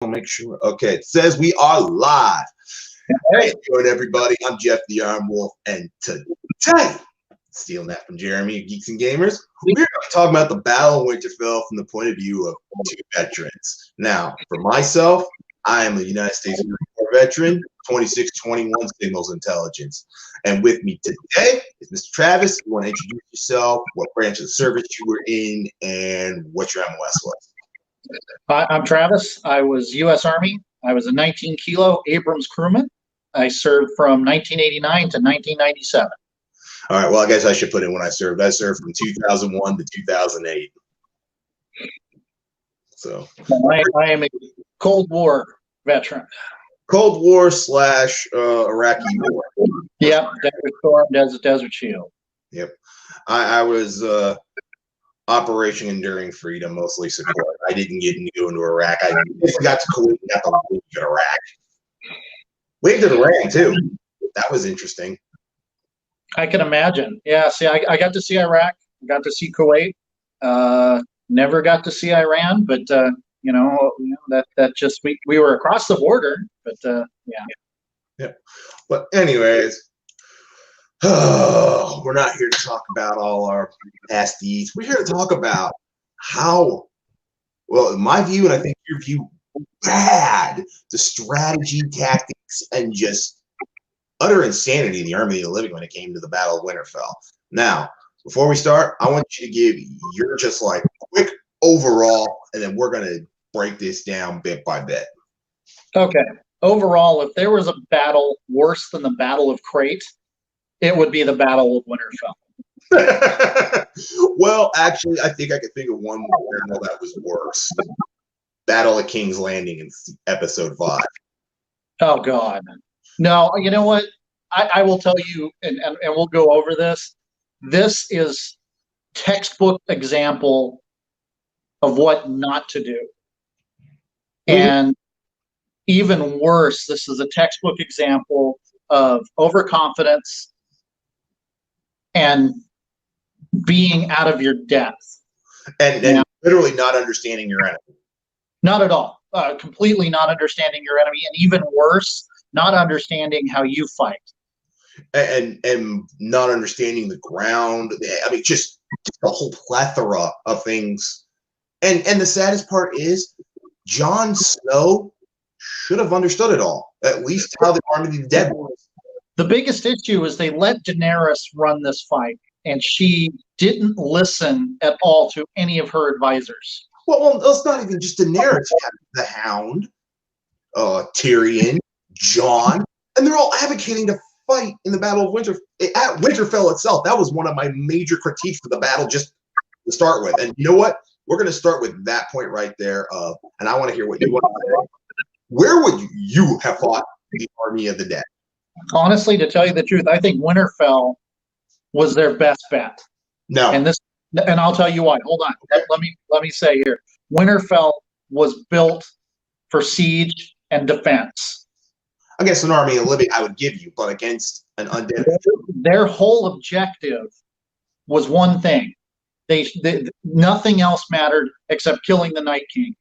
I'll make sure. Okay, it says we are live. Hey, good everybody. I'm Jeff the Iron Wolf, and today, stealing that from Jeremy, Geeks and Gamers, we're going to talk about the Battle of Winterfell from the point of view of two veterans. Now, for myself, I am a United States Marine Corps veteran, 2621 Signals Intelligence. And with me today is Mr. Travis. You want to introduce yourself, what branch of the service you were in, and what your MOS was? I'm Travis. I was U.S. Army. I was a 19-kilo Abrams crewman. I served from 1989 to 1997. All right. Well, I guess I should put in when I served. I served from 2001 to 2008. So I am a Cold War veteran. Cold War / Iraqi War. Yep. Desert Storm, Desert Shield. Yep. I was Operation Enduring Freedom, mostly support. I didn't get to go into Iraq. I got to Kuwait, got to wave to Iraq. Waved to Iran, too. That was interesting. I can imagine. Yeah, see, I got to see Iraq, got to see Kuwait. Never got to see Iran, but, that just, we were across the border, but, yeah. Yeah. But anyways, we're not here to talk about all our past deeds. We're here to talk about how, well, in my view, and I think your view, bad the strategy, tactics, and just utter insanity in the Army of the Living when it came to the Battle of Winterfell. Now, before we start, I want you to give your just like quick overall, and then we're going to break this down bit by bit. Okay. Overall, if there was a battle worse than the Battle of Crate, it would be the Battle of Winterfell. Well, actually, I think I could think of one more battle that was worse. Battle of King's Landing in episode 5. Oh, God. No, you know what? I will tell you, and we'll go over this. This is textbook example of what not to do. And even worse, this is a textbook example of overconfidence and being out of your depth. And literally not understanding your enemy. Not at all. Completely not understanding your enemy. And even worse, not understanding how you fight. And not understanding the ground. I mean, just a whole plethora of things. And the saddest part is Jon Snow should have understood it all. At least how the Army of the Dead was. The biggest issue is they let Daenerys run this fight, and she didn't listen at all to any of her advisors. Well, it's not even just Daenerys. You have the Hound, Tyrion, Jon, and they're all advocating to fight in the Battle of at Winterfell itself. That was one of my major critiques of the battle just to start with. And you know what? We're going to start with that point right there. And I want to hear what you want to say. Where would you have fought the Army of the Dead? Honestly, to tell you the truth, I think Winterfell was their best bet. No. And I'll tell you why. Hold on. Okay. Let me say here. Winterfell was built for siege and defense. Against an Army of the Living, I would give you, but against an undead. Their whole objective was one thing. They nothing else mattered except killing the Night King.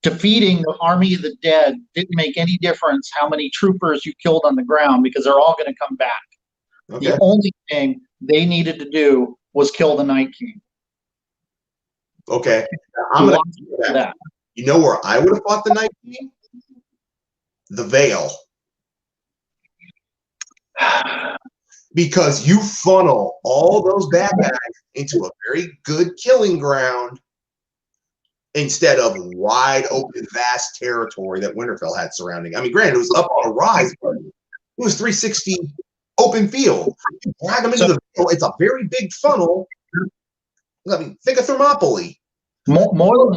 Defeating the Army of the Dead didn't make any difference how many troopers you killed on the ground because they're all going to come back. Okay. The only thing they needed to do was kill the Night King. Okay. I'm going to do that. You know where I would have fought the Night King? The Vale. Because you funnel all those bad guys into a very good killing ground instead of wide open, vast territory that Winterfell had surrounding. I mean, granted, it was up on a rise, but it was 360 open field. You drag them into the Vale. It's a very big funnel. I mean, think of Thermopylae. More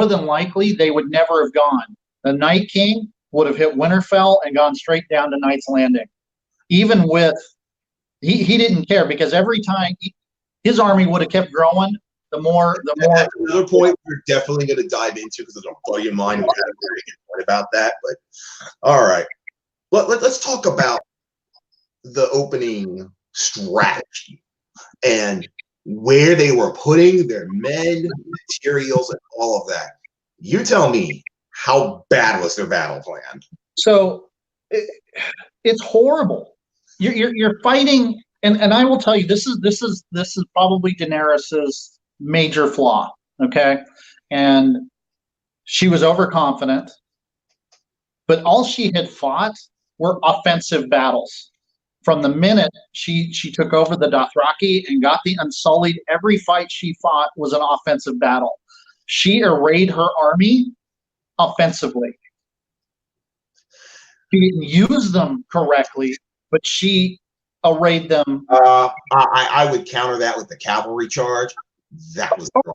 than likely, they would never have gone. The Night King would have hit Winterfell and gone straight down to Knight's Landing. Even with, he didn't care because every time his army would have kept growing, the more. That's another point we're definitely going to dive into because there's a buddy of mine who had a very good point about that. But all right, let's talk about the opening strategy and where they were putting their men, materials, and all of that. You tell me, how bad was their battle plan? So it's horrible. You're fighting, and I will tell you, this is probably Daenerys's major flaw. Okay, and she was overconfident, but all she had fought were offensive battles. From the minute she took over the Dothraki and got the Unsullied, every fight she fought was an offensive battle. She arrayed her army offensively. She didn't use them correctly, but she arrayed them. I would counter that with the cavalry charge. That was wrong.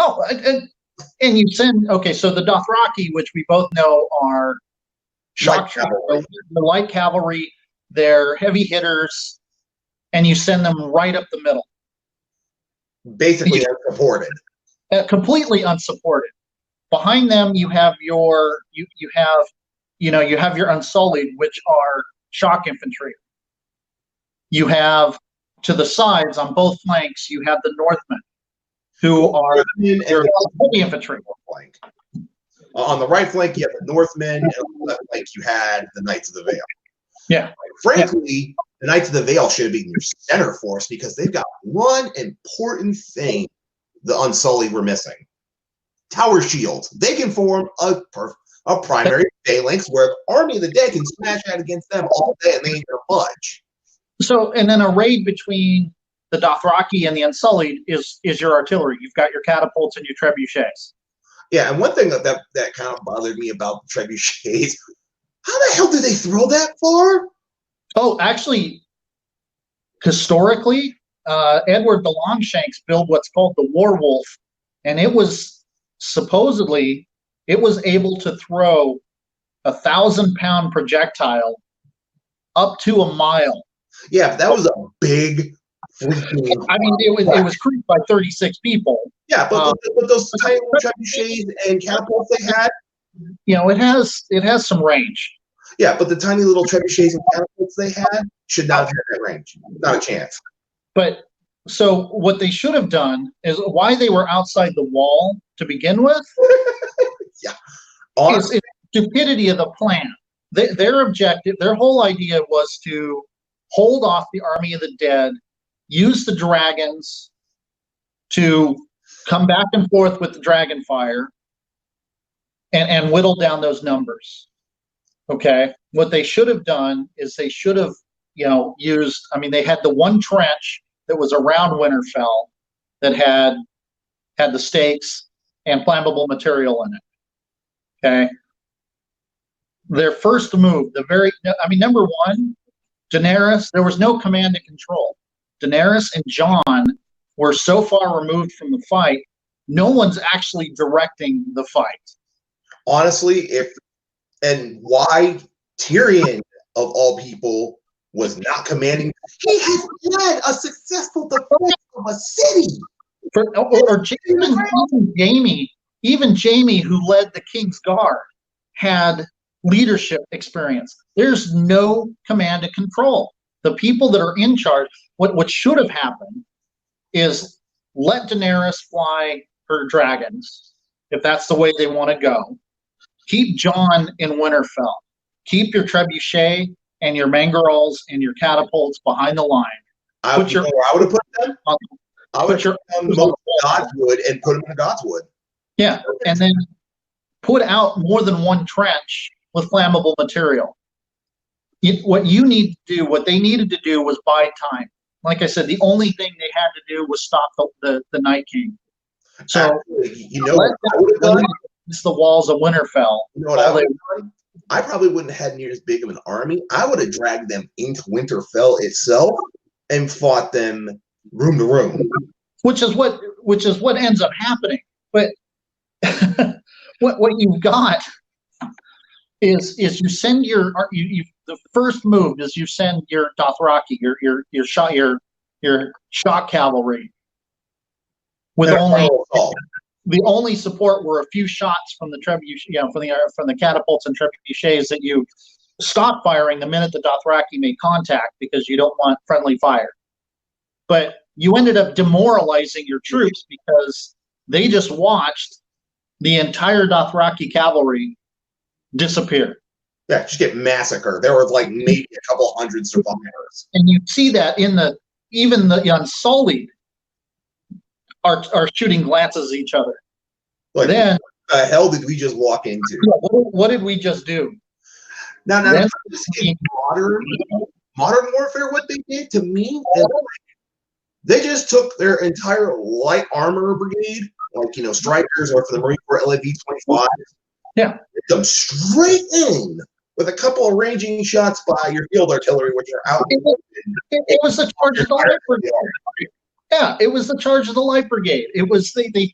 Oh, and you send, okay, so the Dothraki, which we both know are shock cavalry, the light cavalry, they're heavy hitters, and you send them right up the middle. Basically unsupported. Completely unsupported. Behind them, you have your you have your Unsullied, which are shock infantry. You have to the sides on both flanks, you have the Northmen, who are heavy infantry. On the right flank, you have the Northmen, and on the left flank, you had the Knights of the Vale. Yeah. Frankly, the Knights of the Vale should have been your center force because they've got one important thing the Unsullied were missing. Tower shields. They can form a primary phalanx where the Army of the Dead can smash out against them all day and they ain't gonna budge. So, and then a raid between the Dothraki and the Unsullied is your artillery. You've got your catapults and your trebuchets. Yeah, and one thing that kind of bothered me about the trebuchets, how the hell did they throw that far? Oh, actually, historically, Edward the Longshanks built what's called the Warwolf, and it was supposedly able to throw 1,000-pound projectile up to a mile. Yeah, that was a big. I mean, it was crewed by 36 people. Yeah, but those tiny little trebuchets and catapults they had, it has some range. Yeah, but the tiny little trebuchets and catapults they had should not have had that range. Not a chance. But so what they should have done is why they were outside the wall to begin with. Yeah, is stupidity of the plan. Their objective, their whole idea was to hold off the Army of the Dead, use the dragons to come back and forth with the dragon fire, and whittle down those numbers. Okay, what they should have done is they should have, used. I mean, they had the one trench that was around Winterfell that had the stakes and flammable material in it. Okay, their first move, number one, Daenerys. There was no command and control. Daenerys and Jon were so far removed from the fight, no one's actually directing the fight. Honestly, why Tyrion, of all people, was not commanding. He has led a successful defense of a city. Even Jaime, who led the King's Guard, had leadership experience. There's no command and control. The people that are in charge, what should have happened is let Daenerys fly her dragons, if that's the way they want to go. Keep Jon in Winterfell. Keep your trebuchet and your mangerolls and your catapults behind the line. I would have put them. I would have put them in Godswood and put them in Godswood. Yeah, and then put out more than one trench with flammable material. What they needed to do was buy time. Like I said, the only thing they had to do was stop the Night King. So it's the walls of Winterfell. You know what I probably wouldn't have had near as big of an army. I would have dragged them into Winterfell itself and fought them room to room. Which is what ends up happening. But what you've got is you send the first move is you send your Dothraki, your shock cavalry with the only support were a few shots from the from the catapults and trebuchets that you stop firing the minute the Dothraki made contact because you don't want friendly fire. But you ended up demoralizing your troops because they just watched the entire Dothraki cavalry disappeared. Yeah, just get massacred. There were like maybe a couple hundred survivors. And you see that even the Unsullied are shooting glances at each other. Like, then what the hell did we just walk into? What did we just do? Now in modern warfare, what they did to me is they just took their entire light armor brigade, like strikers or for the Marine Corps LAV 25. Yeah, hit them straight in with a couple of ranging shots by your field artillery, which are out. It was the charge of the light brigade. Yeah, it was the charge of the light brigade. It was they.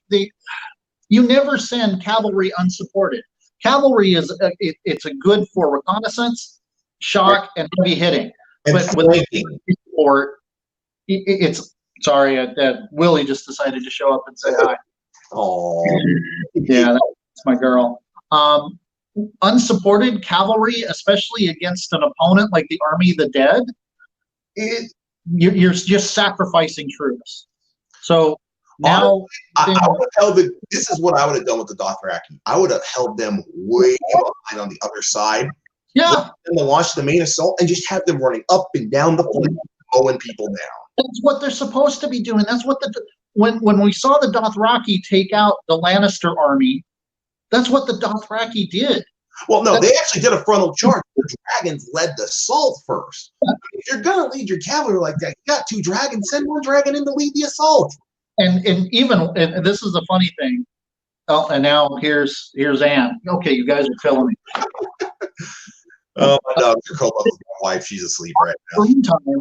You never send cavalry unsupported. Cavalry it's a good for reconnaissance, shock, and heavy hitting. And but with support, it's sorry. Willie just decided to show up and say hi. Oh, yeah, that's my girl. Unsupported cavalry, especially against an opponent like the Army of the Dead, you're just sacrificing troops. So now I would have held it. This is what I would have done with the Dothraki. I would have held them way behind on the other side. Yeah, and launch the main assault and just have them running up and down the flank, mowing people down. That's what they're supposed to be doing. That's what when we saw the Dothraki take out the Lannister army, that's what the Dothraki did. Well, no, they actually did a frontal charge. The dragons led the assault first. If you're gonna lead your cavalry like that, you got 2 dragons. Send 1 dragon in to lead the assault. And this is the funny thing. Oh, and now here's Anne. Okay, you guys are killing me. Oh, my dog's a co-op with my wife. She's asleep right now.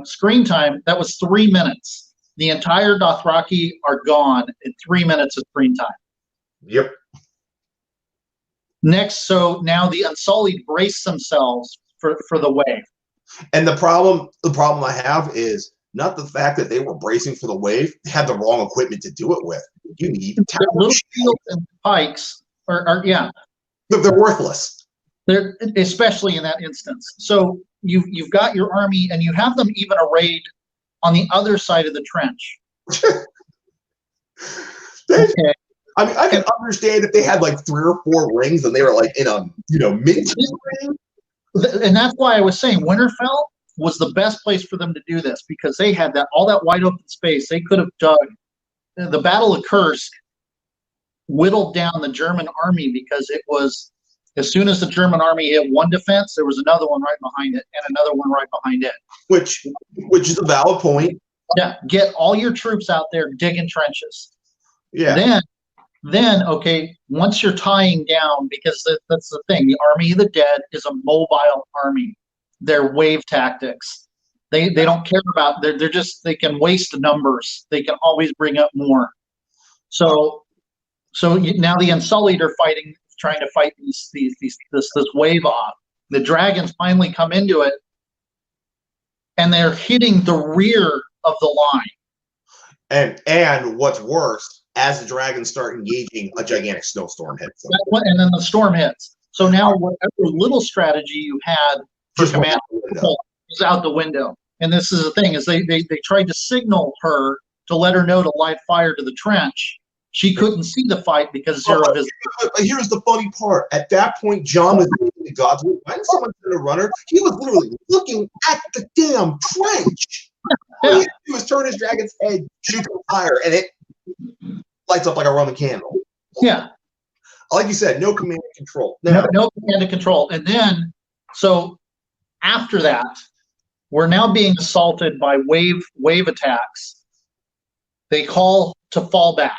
Screen time. That was 3 minutes. The entire Dothraki are gone in 3 minutes of screen time. Yep. Next, so now the Unsullied brace themselves for the wave. And the problem I have is not the fact that they were bracing for the wave. They had the wrong equipment to do it with. You need little shields and pikes are they're worthless. They're especially in that instance. So you've got your army and you have them even arrayed on the other side of the trench. Okay. I mean, I can understand if they had like 3 or 4 rings and they were like in a mint ring. And that's why I was saying Winterfell was the best place for them to do this because they had all that wide open space. They could have dug. The Battle of Kursk whittled down the German army because it was as soon as the German army hit one defense, there was another one right behind it and another one right behind it. Which is a valid point. Yeah, get all your troops out there digging trenches. Yeah. Then okay, once you're tying down, because that's the thing, the Army of the Dead is a mobile army. They're wave tactics. They don't care about they can waste numbers. They can always bring up more. So now the Unsullied are trying to fight this wave off. The dragons finally come into it, and they're hitting the rear of the line. And what's worse, as the dragons start engaging, a gigantic snowstorm hits them. And then the storm hits. So now whatever little strategy you had for command is out the window. And this is the thing, is they tried to signal her to let her know to light fire to the trench. She couldn't see the fight because zero visibility. But here's the funny part. At that point, John was in the gods. When someone sent a runner, he was literally looking at the damn trench. All he was turn his dragon's head, shoot the fire, and it lights up like a Roman candle. Yeah. Like you said, no command and control. No command and control. And then, so after that, we're now being assaulted by wave attacks. They call to fall back.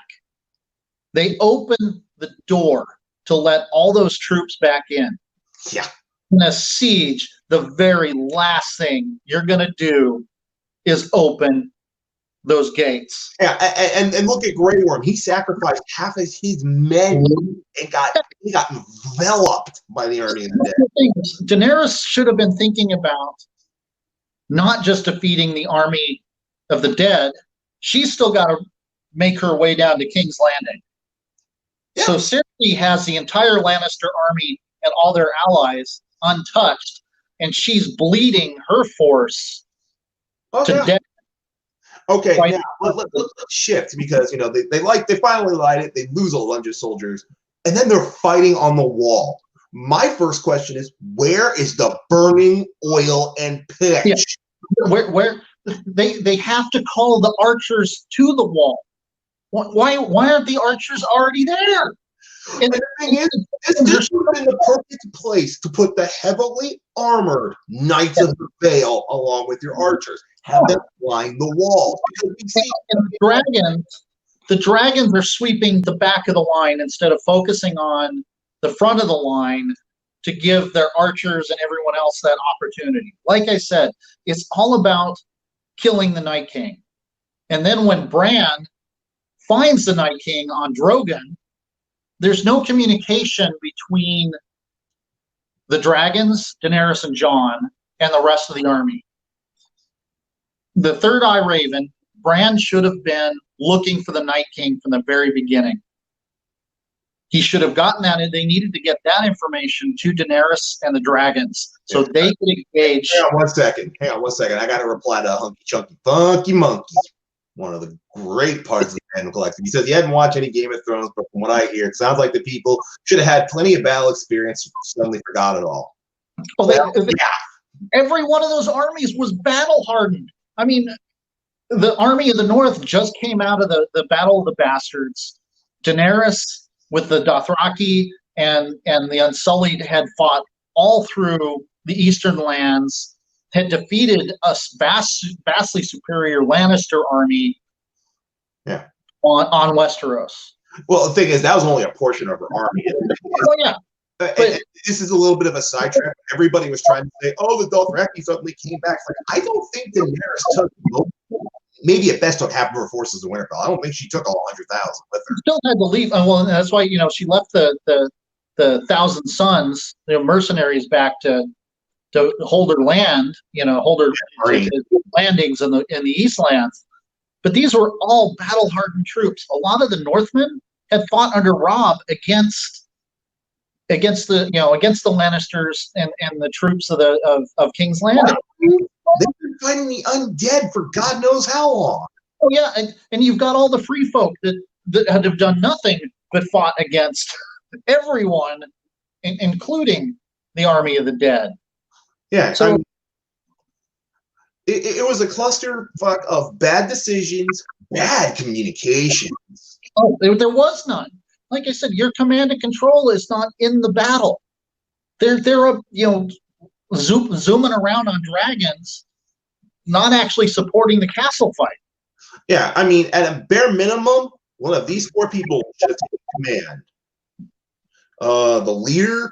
They open the door to let all those troops back in. Yeah. In a siege, the very last thing you're going to do is open those gates. Yeah, and look at Grey Worm. He sacrificed half of his men and he got enveloped by the Army of the Dead. Daenerys should have been thinking about not just defeating the Army of the Dead. She's still got to make her way down to King's Landing. Yeah. So Cersei has the entire Lannister army and all their allies untouched, and she's bleeding her force to death. Okay, now let's shift because they finally light it. They lose a bunch of soldiers, and then they're fighting on the wall. My first question is, where is the burning oil and pitch? Yeah. Where they have to call the archers to the wall. Why aren't the archers already there? And the thing is, this would have been the perfect place to put the heavily armored Knights of the Vale along with your archers. Have them line the walls. Because we see the dragons are sweeping the back of the line instead of focusing on the front of the line to give their archers and everyone else that opportunity. Like I said, it's all about killing the Night King. And then when Bran finds the Night King on Drogon, there's no communication between the dragons, Daenerys and Jon, and the rest of the army. The Third Eye Raven, Bran should have been looking for the Night King from the very beginning. He should have gotten that, and they needed to get that information to Daenerys and the dragons so they could engage. Hang on one second. I got to reply to Hunky Chunky Funky Monkey, one of the great parts of the Fandom Collective. He says he hadn't watched any Game of Thrones, but from what I hear, it sounds like the people should have had plenty of battle experience, suddenly forgot it all. Every one of those armies was battle hardened. I mean, the army of the North just came out of the Battle of the Bastards. Daenerys with the Dothraki and the Unsullied had fought all through the Eastern lands, had defeated a vastly superior Lannister army on Westeros. Well, the thing is, that was only a portion of her army. Oh, yeah. But this is a little bit of a sidetrack. Everybody was trying to say, "Oh, the Dothraki suddenly came back." It's like, I don't think Daenerys took, maybe at best took half of her forces to Winterfell. I don't think she took all 100,000 with her. Still had to leave. Well, that's why she left the 1,000 Sons, mercenaries, back to hold her land. Hold her landings in the Eastlands. But these were all battle hardened troops. A lot of the Northmen had fought under Robb against the Lannisters and the troops of King's Landing. They've been fighting the undead for God knows how long. Oh yeah, and you've got all the free folk that have done nothing but fought against everyone, including the army of the dead. Yeah, so it was a clusterfuck of bad decisions, bad communications. Oh, there was none. Like I said, your command and control is not in the battle. They're zooming around on dragons, not actually supporting the castle fight. Yeah, I mean, at a bare minimum, one of these four people should have taken command. The leader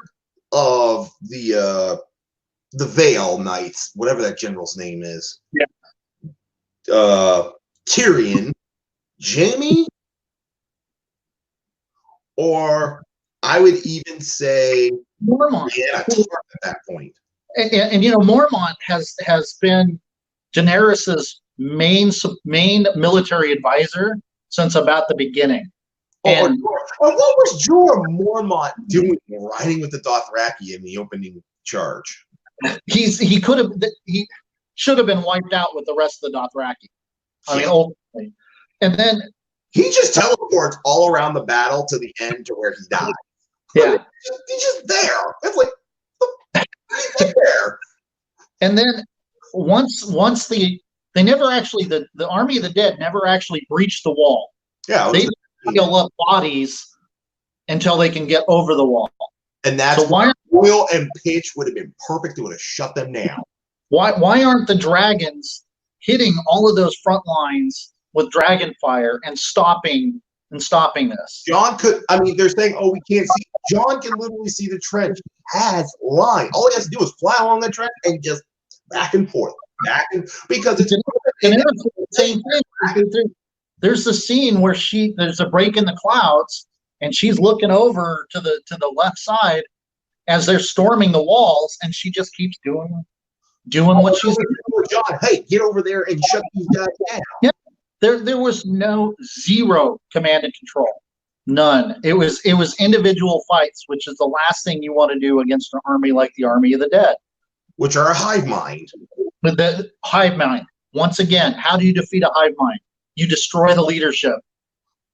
of the Vale Knights, whatever that general's name is. Yeah. Tyrion, Jaime, or I would even say Mormont. At that point. And Mormont has been Daenerys's main military advisor since about the beginning. And what was Jorah Mormont doing riding with the Dothraki in the opening charge? He should have been wiped out with the rest of the Dothraki. I mean, ultimately. And then he just teleports all around the battle to the end to where he dies. Yeah, he's just there. It's like he's there. And then once the army of the dead never actually breached the wall. Yeah, they pile up bodies until they can get over the wall. And that's why oil and pitch would have been perfect. It would have shut them down. Why aren't the dragons hitting all of those front lines with dragon fire and stopping this? Jon could. I mean, they're saying, "Oh, we can't see." Jon can literally see the trench. He has line. All he has to do is fly along the trench and just back and forth, because it's the same thing. There's the scene where there's a break in the clouds, and she's looking over to the left side as they're storming the walls, and she just keeps doing what she's doing. Jon, hey, get over there and shut these guys down. Yeah. There was zero command and control, none. It was individual fights, which is the last thing you want to do against an army like the Army of the Dead, which are a hive mind. With the hive mind, once again, how do you defeat a hive mind? You destroy the leadership.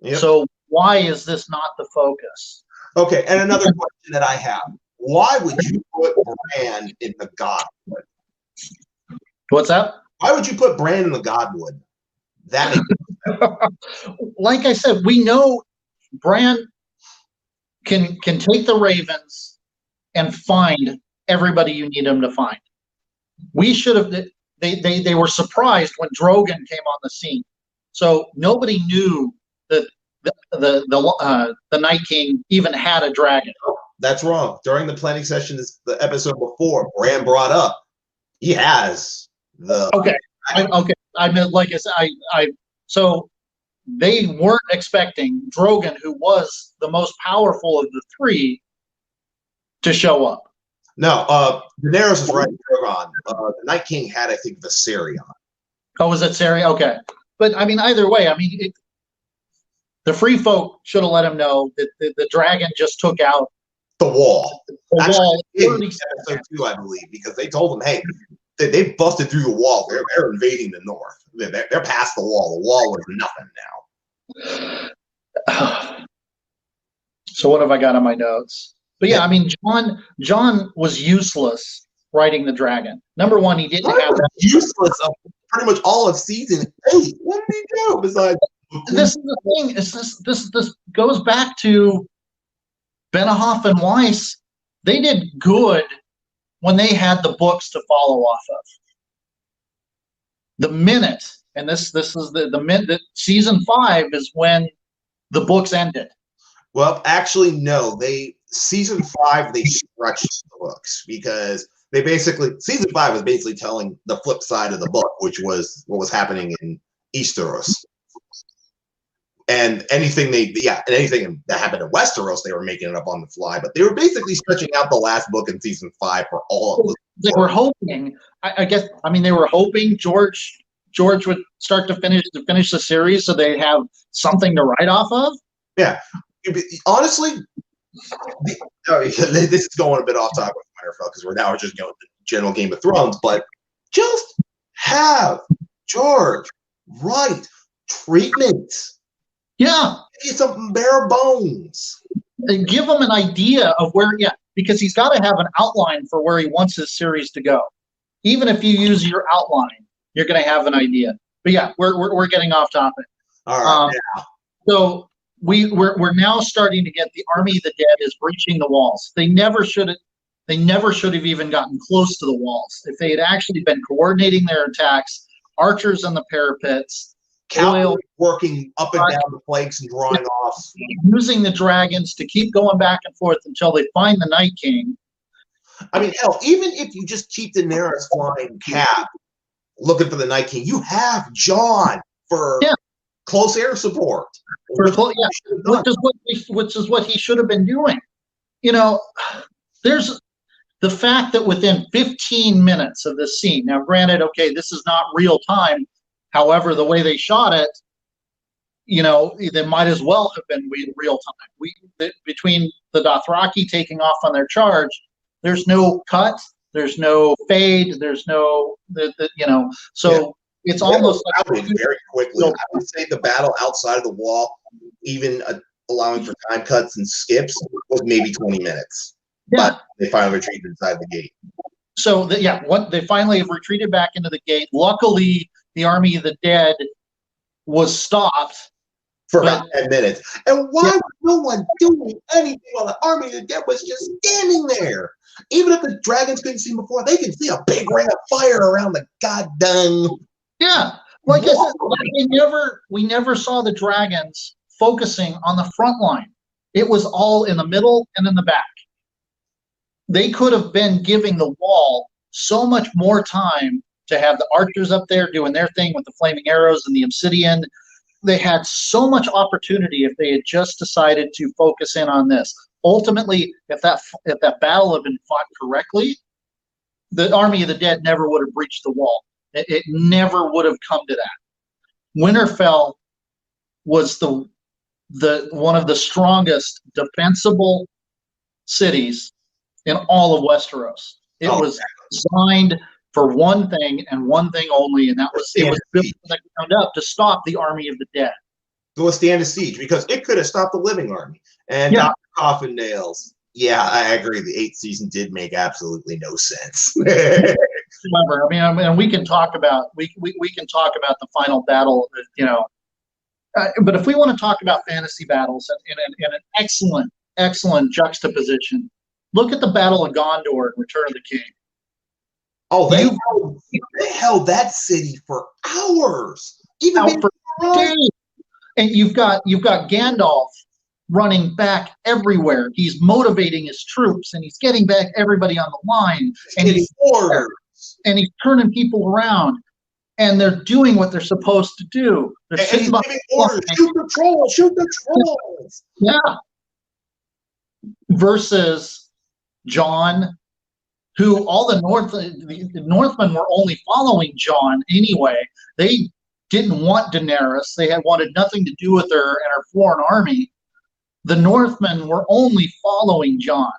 Yep. So why is this not the focus? Okay, and another question that I have: why would you put Bran in the Godwood? What's that? Why would you put Bran in the Godwood? That makes Like I said, we know Bran can take the Ravens and find everybody you need him to find. We should have. They were surprised when Drogon came on the scene, so nobody knew that the Night King even had a dragon. That's wrong. During the planning session, the episode before, Bran brought up he has the okay. I meant, like I said, so they weren't expecting Drogon, who was the most powerful of the three, to show up. No, Daenerys was right. Drogon. The Night King had, I think, Viserion. Oh, was it Sari? Okay, but I mean, either way, I mean, the free folk should have let him know that the dragon just took out the wall. Wall. In episode 2, I believe, because they told him, hey, they busted through the wall. They're invading the north. They're past the wall. The wall is nothing now. So what have I got on my notes? But yeah, I mean, John was useless riding the dragon. Number one, he didn't have that. Useless of pretty much all of season 8. What did he do besides? This is the thing. Is this goes back to Benioff and Weiss. They did good when they had the books to follow off of. The minute, and this is the minute, season 5 is when the books ended. Well, actually, no. Season 5 they stretched the books because they basically season 5 was basically telling the flip side of the book, which was what was happening in Easteros. And anything that happened in Westeros, they were making it up on the fly. But they were basically stretching out the last book in season 5 for all of it. They were hoping, I guess. I mean, they were hoping George would start to finish the series, so they have something to write off of. Yeah, honestly, this is going a bit off topic with Winterfell because we're just going to general Game of Thrones, but just have George write treatment. Yeah. It's a bare bones. And give him an idea of where, because he's got to have an outline for where he wants his series to go. Even if you use your outline, you're going to have an idea. But yeah, we're getting off topic. All right. So we're now starting to get the Army of the Dead is breaching the walls. They never should have even gotten close to the walls. If they had actually been coordinating their attacks, archers on the parapets, cavalry working up and down the flanks and drawing off, using the dragons to keep going back and forth until they find the Night King. I mean, hell, even if you just keep Daenerys flying cap, looking for the Night King, you have Jon for close air support. Which is what he should have been doing. You know, there's the fact that within 15 minutes of this scene, now granted, okay, this is not real time. However, the way they shot it, you know, they might as well have been real time. Between the Dothraki taking off on their charge, there's no cut, there's no fade, there's no, so it's almost like very quickly. I would say the battle outside of the wall, even allowing for time cuts and skips, was maybe 20 minutes. Yeah. But they finally retreated inside the gate. So, they finally have retreated back into the gate. Luckily, the Army of the Dead was stopped for about 10 minutes. And why was no one doing anything while the Army of the Dead was just standing there? Even if the dragons couldn't see before, they could see a big ring of fire around the goddamn. Yeah, like I said, we never saw the dragons focusing on the front line. It was all in the middle and in the back. They could have been giving the wall so much more time to have the archers up there doing their thing with the flaming arrows and the obsidian. They had so much opportunity if they had just decided to focus in on this. Ultimately, if that battle had been fought correctly, the Army of the Dead never would have breached the wall. It never would have come to that. Winterfell was the one of the strongest defensible cities in all of Westeros. It was designed for one thing and one thing only, and that was it was built from the ground up to stop the Army of the Dead. To withstand a siege, because it could have stopped the living army. And Dr. coffin nails. Yeah, I agree. The 8th season did make absolutely no sense. Remember, I mean, we can talk about we can talk about the final battle, but if we want to talk about fantasy battles and an excellent juxtaposition, look at the Battle of Gondor in Return of the King. Oh, they held that city for hours, even for days. And you've got Gandalf running back everywhere. He's motivating his troops, and he's getting back everybody on the line, and he's turning people around, and they're doing what they're supposed to do. They're giving orders. Shoot the trolls! Shoot the trolls! Yeah. Versus Jon, who all the Northmen were only following Jon anyway. They didn't want Daenerys. They had wanted nothing to do with her and her foreign army. The Northmen were only following Jon,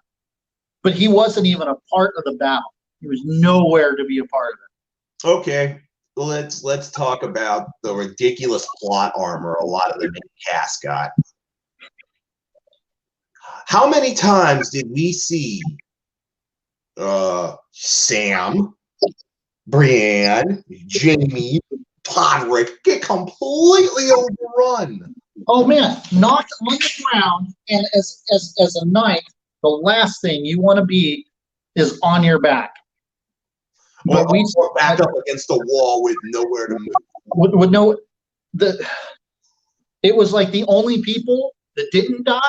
but he wasn't even a part of the battle. He was nowhere to be a part of it. Okay, let's talk about the ridiculous plot armor a lot of the main cast got. How many times did we see Sam, Brienne, Jaime, Podrick get completely overrun? Oh man, knocked on the ground, and as a knight, the last thing you want to be is on your back. But we were back up against the wall with nowhere to move. It was like the only people that didn't die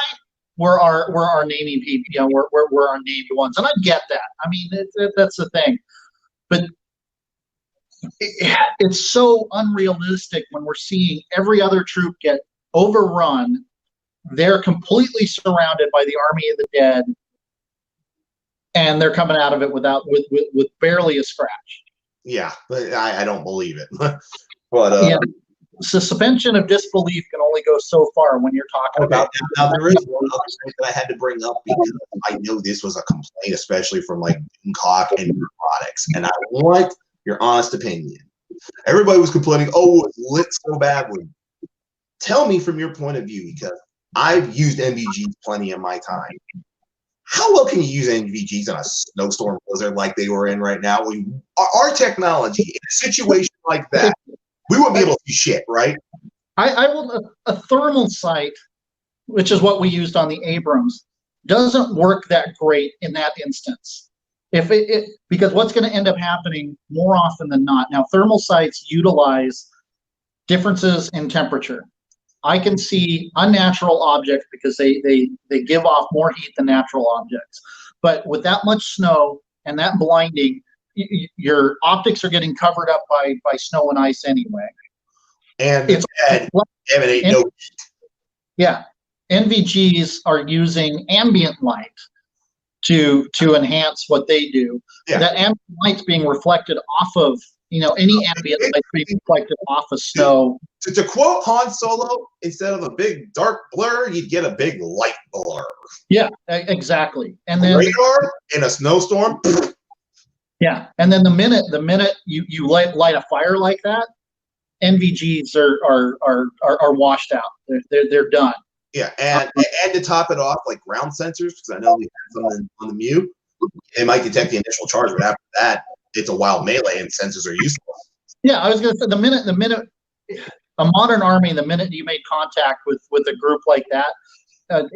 were our naming people, were our named ones, and I get that. I mean, that's the thing, but it's so unrealistic when we're seeing every other troop get overrun. They're completely surrounded by the army of the dead, and they're coming out of it with barely a scratch. Yeah, but I don't believe it. But yeah, suspension of disbelief can only go so far when you're talking about. Now there is one other thing that I had to bring up because I know this was a complaint, especially from like Cock and Products, and I want your honest opinion. Everybody was complaining, "Oh, it's lit so badly." Tell me from your point of view, because I've used NVGs plenty in my time. How well can you use NVGs in a snowstorm blizzard like they were in right now? Our technology in a situation like that, we wouldn't be able to do shit, right? I will. A thermal sight, which is what we used on the Abrams, doesn't work that great in that instance. Because what's going to end up happening more often than not, now thermal sights utilize differences in temperature. I can see unnatural objects because they give off more heat than natural objects. But with that much snow and that blinding, your optics are getting covered up by snow and ice anyway. And it's emanate no heat. Yeah. NVGs are using ambient light to enhance what they do. Yeah. That ambient light's being reflected off of, any ambient light being reflected off of snow. To quote Han Solo, instead of a big dark blur, you'd get a big light blur. Yeah, exactly. And then radar in a snowstorm. Yeah, and then the minute you light a fire like that, NVGs are washed out. They're done. Yeah, and to top it off, like ground sensors, because I know we have some on the Mew, they might detect the initial charge, but after that, it's a wild melee, and sensors are useless. Yeah, I was going to say the minute a modern army, the minute you made contact with a group like that,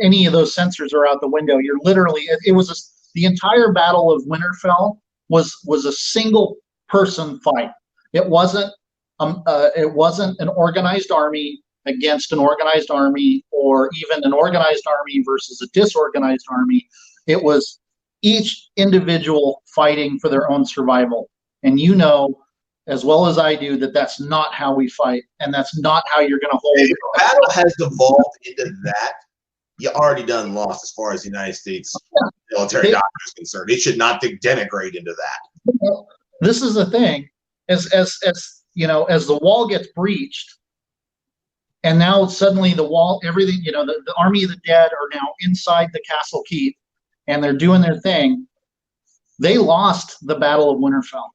any of those sensors are out the window. You're literally the entire Battle of Winterfell was a single person fight. It wasn't an organized army against an organized army, or even an organized army versus a disorganized army. It was each individual fighting for their own survival. And as well as I do, that's not how we fight, and that's not how you're going to hold. If the battle has evolved into that, you already done lost as far as the United States military doctrine is concerned. It should not denigrate into that. Well, this is the thing, as the wall gets breached, and now suddenly the wall, everything, the army of the dead are now inside the castle keep, and they're doing their thing. They lost the Battle of Winterfell.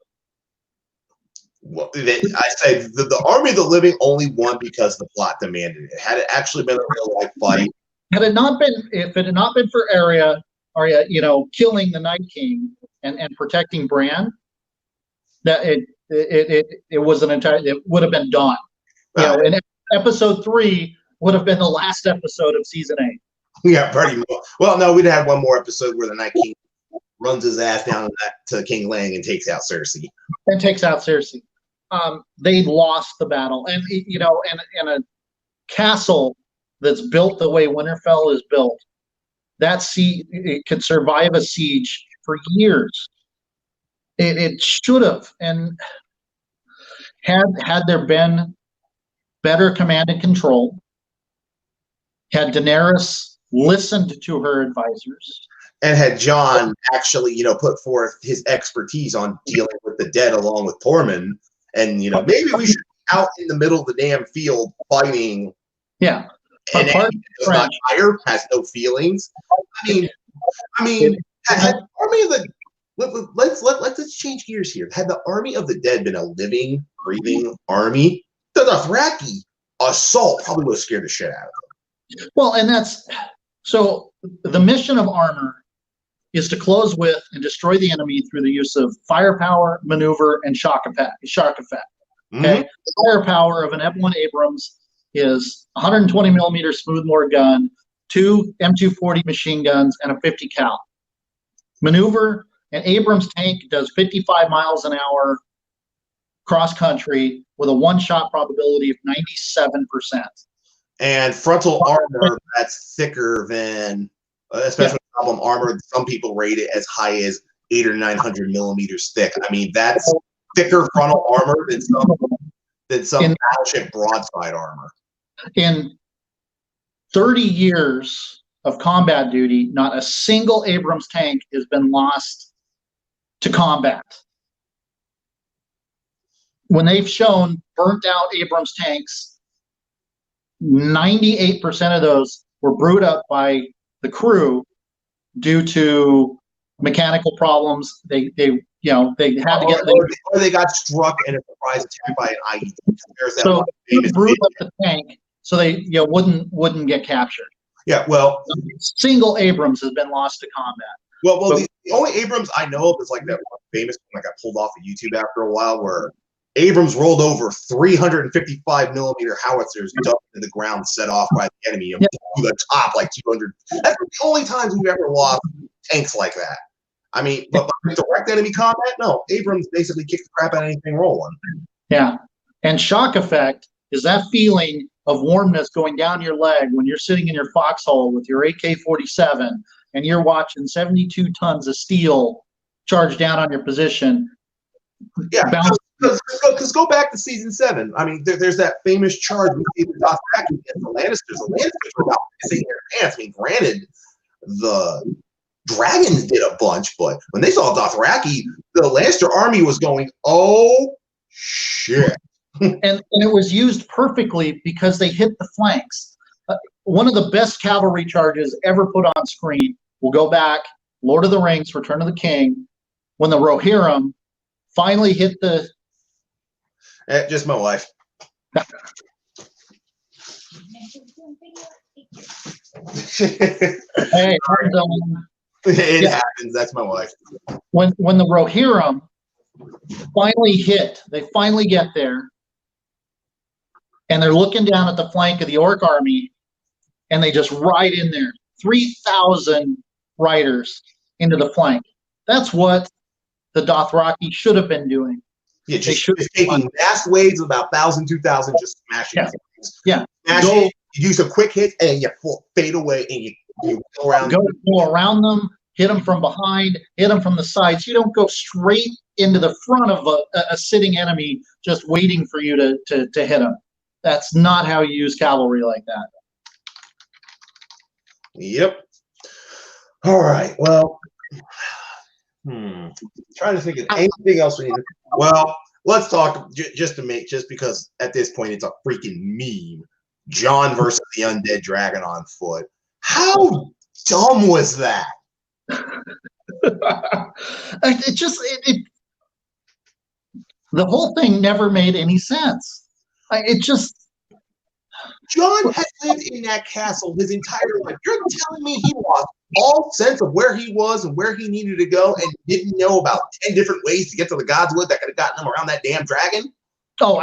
Well, I say the army of the living only won because the plot demanded it. Had it actually been a real life fight, if it had not been for Arya, killing the Night King and protecting Bran, that it was it would have been done. And episode 3 would have been the last episode of season 8. Yeah, pretty much. Well, no, we'd have one more episode where the Night King runs his ass down to King Lang and takes out Cersei. They lost the battle, and in a castle that's built the way Winterfell is built, it could survive a siege for years. It should have, and had there been better command and control, had Daenerys listened to her advisors, and had Jon actually, put forth his expertise on dealing with the dead along with Tormund, and maybe we should be out in the middle of the damn field fighting. Yeah, and does not tire, has no feelings. I mean, had Army of the let's change gears here. Had the Army of the Dead been a living, breathing army, the Dothraki assault probably would have scared the shit out of them. Well, and so the mission of armor is to close with and destroy the enemy through the use of firepower, maneuver, and shock effect. Okay, the firepower of an M1 Abrams is 120 millimeter smoothbore gun, 2 M240 machine guns, and a 50 cal. Maneuver: an Abrams tank does 55 miles an hour cross country with a one-shot probability of 97%. And frontal armor that's thicker than, especially problem armor. Some people rate it as high as 800 or 900 millimeters thick. I mean, that's thicker frontal armor than some battleship broadside armor. In 30 years of combat duty, not a single Abrams tank has been lost to combat. When they've shown burnt out Abrams tanks, 98% of those were brewed up by the crew due to mechanical problems. They had to get, or they got struck in a surprise attack by an IED. So they brewed up the tank so they wouldn't get captured. Yeah, well, single Abrams has been lost to combat. Well, the only Abrams I know of is like that one famous one that got pulled off of YouTube after a while, where Abrams rolled over 355 millimeter howitzers dumped into the ground, set off by the enemy, and blew the top like 200. That's the only times we've ever lost tanks like that. I mean, but direct enemy combat, no. Abrams basically kicked the crap out of anything rolling. Yeah, and shock effect is that feeling of warmness going down your leg when you're sitting in your foxhole with your AK-47 and you're watching 72 tons of steel charge down on your position. Yeah, because go back to season 7. I mean, there's that famous charge we see the Dothraki against the Lannisters. The Lannisters were about pissing their pants. I mean, granted, the dragons did a bunch, but when they saw Dothraki, the Lannister army was going, oh, shit. And it was used perfectly because they hit the flanks. One of the best cavalry charges ever put on screen, we'll go back, Lord of the Rings, Return of the King, when the Rohirrim finally hit the... Just my wife. Hey, it happens. That's my wife. When the Rohirrim finally hit, they finally get there, and they're looking down at the flank of the Orc army, and they just ride in there. 3,000 riders into the flank. That's what the Dothraki should have been doing. Yeah, just taking mass waves of about 1,000, 2,000, just smashing things. Yeah. Smash it, you do some quick hits, and you fade away, and you go around. Go around them, hit them from behind, hit them from the sides. You don't go straight into the front of a sitting enemy just waiting for you to hit them. That's not how you use cavalry like that. Yep. All right. Well, trying to think of anything else we need to. Well, let's talk just because at this point it's a freaking meme. Jon versus the undead dragon on foot. How dumb was that? The whole thing never made any sense. John has lived in that castle his entire life. You're telling me he lost all sense of where he was and where he needed to go and didn't know about 10 different ways to get to the Godswood that could have gotten him around that damn dragon? Oh,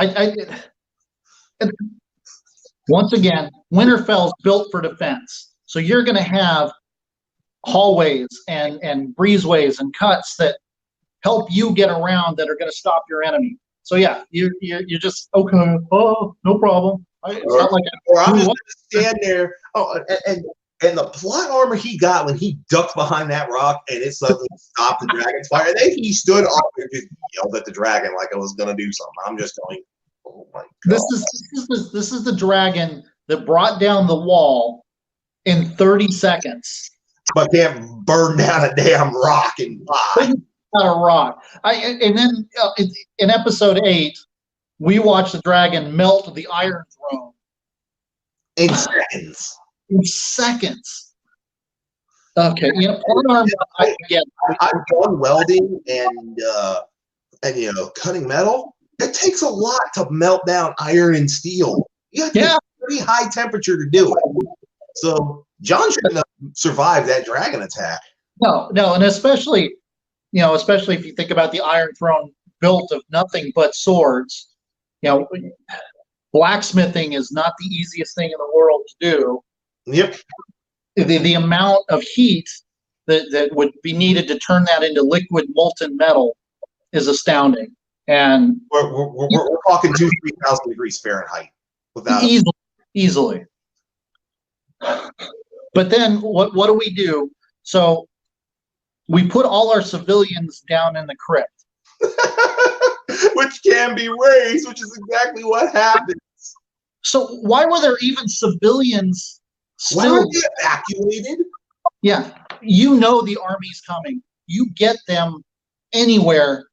once again, Winterfell's built for defense. So you're going to have hallways and breezeways and cuts that help you get around that are going to stop your enemy. So yeah, you're just okay. Oh, no problem. It's not like I'm just going to stand there. Oh, and the plot armor he got when he ducked behind that rock and it suddenly stopped the dragon's fire. And then he stood up and just yelled at the dragon like it was going to do something. I'm just going, oh my God. This is the dragon that brought down the wall in 30 seconds. But can't burn down a damn rock and fly. Not a rock. And then in episode 8, we watched the dragon melt the Iron Throne in seconds. In seconds. Okay, you know, I've done welding and cutting metal. It takes a lot to melt down iron and steel. You have to get a pretty high temperature to do it. So John shouldn't have survived that dragon attack. No, and especially if you think about the Iron Throne built of nothing but swords, blacksmithing is not the easiest thing in the world to do. Yep. The amount of heat that would be needed to turn that into liquid molten metal is astounding. And we're talking 2,000-3,000 degrees Fahrenheit without easily. But then what do we do? So we put all our civilians down in the crypt. Which can be raised, which is exactly what happens. So why were there even civilians still? Why were they evacuated? Yeah, the army's coming. You get them anywhere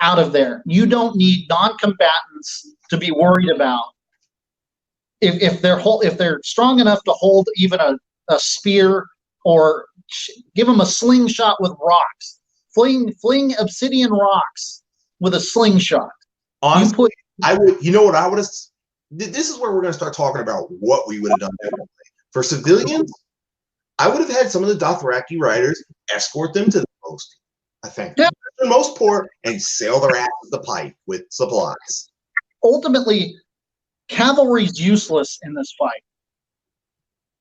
out of there. You don't need non-combatants to be worried about. If they're strong enough to hold even a spear, or give them a slingshot with rocks, fling obsidian rocks with a slingshot. Honestly, I would. You know what I would have? This is where we're going to start talking about what we would have done differently. For civilians, I would have had some of the Dothraki riders escort them to the post. I think the most port and sail their ass to the pipe with supplies. Ultimately, cavalry's useless in this fight.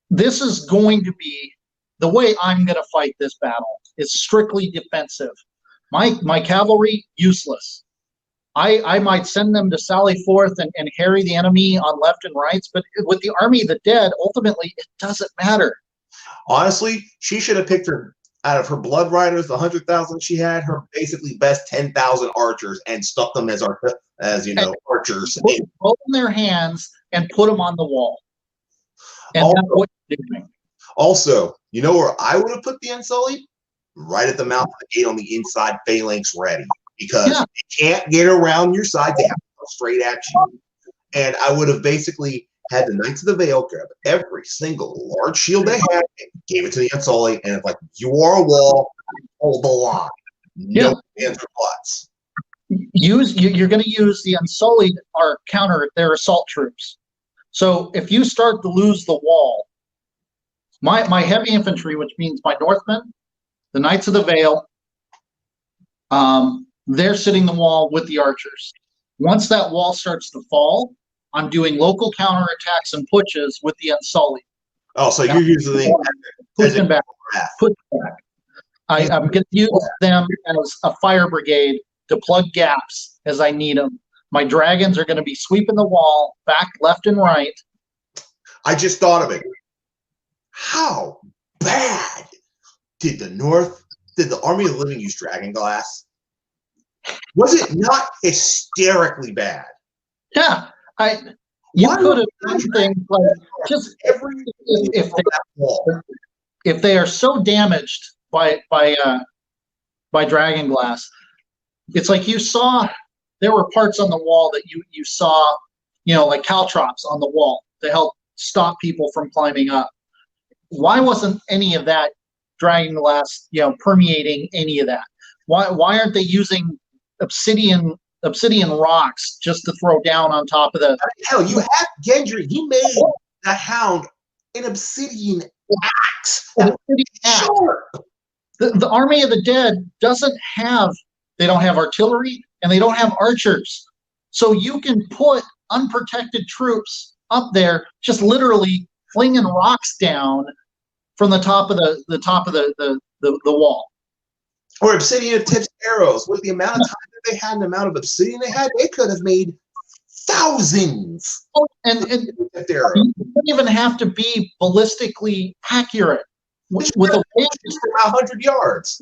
This is going to be the way I'm going to fight this battle. It's strictly defensive. My cavalry, useless. I might send them to sally forth and harry the enemy on left and rights, but with the army of the dead, ultimately, it doesn't matter. Honestly, she should have picked her, out of her blood riders, the 100,000 she had, her basically best 10,000 archers and stuck them as archers. Put both in their hands and put them on the wall. And that's what you're doing. Also, you know where I would have put the Unsullied? Right at the mouth of the gate on the inside, phalanx ready. Because they can't get around your side. They have to go straight at you. And I would have basically had the Knights of the Vale grab every single large shield they had and gave it to the Unsullied. And it's like, you are a wall, hold the line. No hands or butts. You're going to use the Unsullied or counter their assault troops. So if you start to lose the wall, my heavy infantry, which means my Northmen, the Knights of the Vale, they're sitting the wall with the archers. Once that wall starts to fall, I'm doing local counterattacks and pushes with the Unsullied. Oh, so you're using push them back. I'm going to use them as a fire brigade to plug gaps as I need them. My dragons are going to be sweeping the wall back, left, and right. I just thought of it. How bad did the Army of the Living use dragon glass? Was it not hysterically bad? Yeah, you could have done things like just if they are so damaged by dragon glass, it's like you saw there were parts on the wall that you saw, like caltrops on the wall to help stop people from climbing up. Why wasn't any of that dragon glass, permeating any of that? Why aren't they using obsidian rocks just to throw down on top of the? Hell, you have Gendry. He made the Hound an obsidian axe. Sure. The Army of the Dead they don't have artillery and they don't have archers. So you can put unprotected troops up there, just literally flinging rocks down from the top of the wall. Or obsidian tips arrows. With the amount of time that they had and the amount of obsidian they had, they could have made thousands. Oh, and you don't even have to be ballistically accurate. With a wave, 100 yards.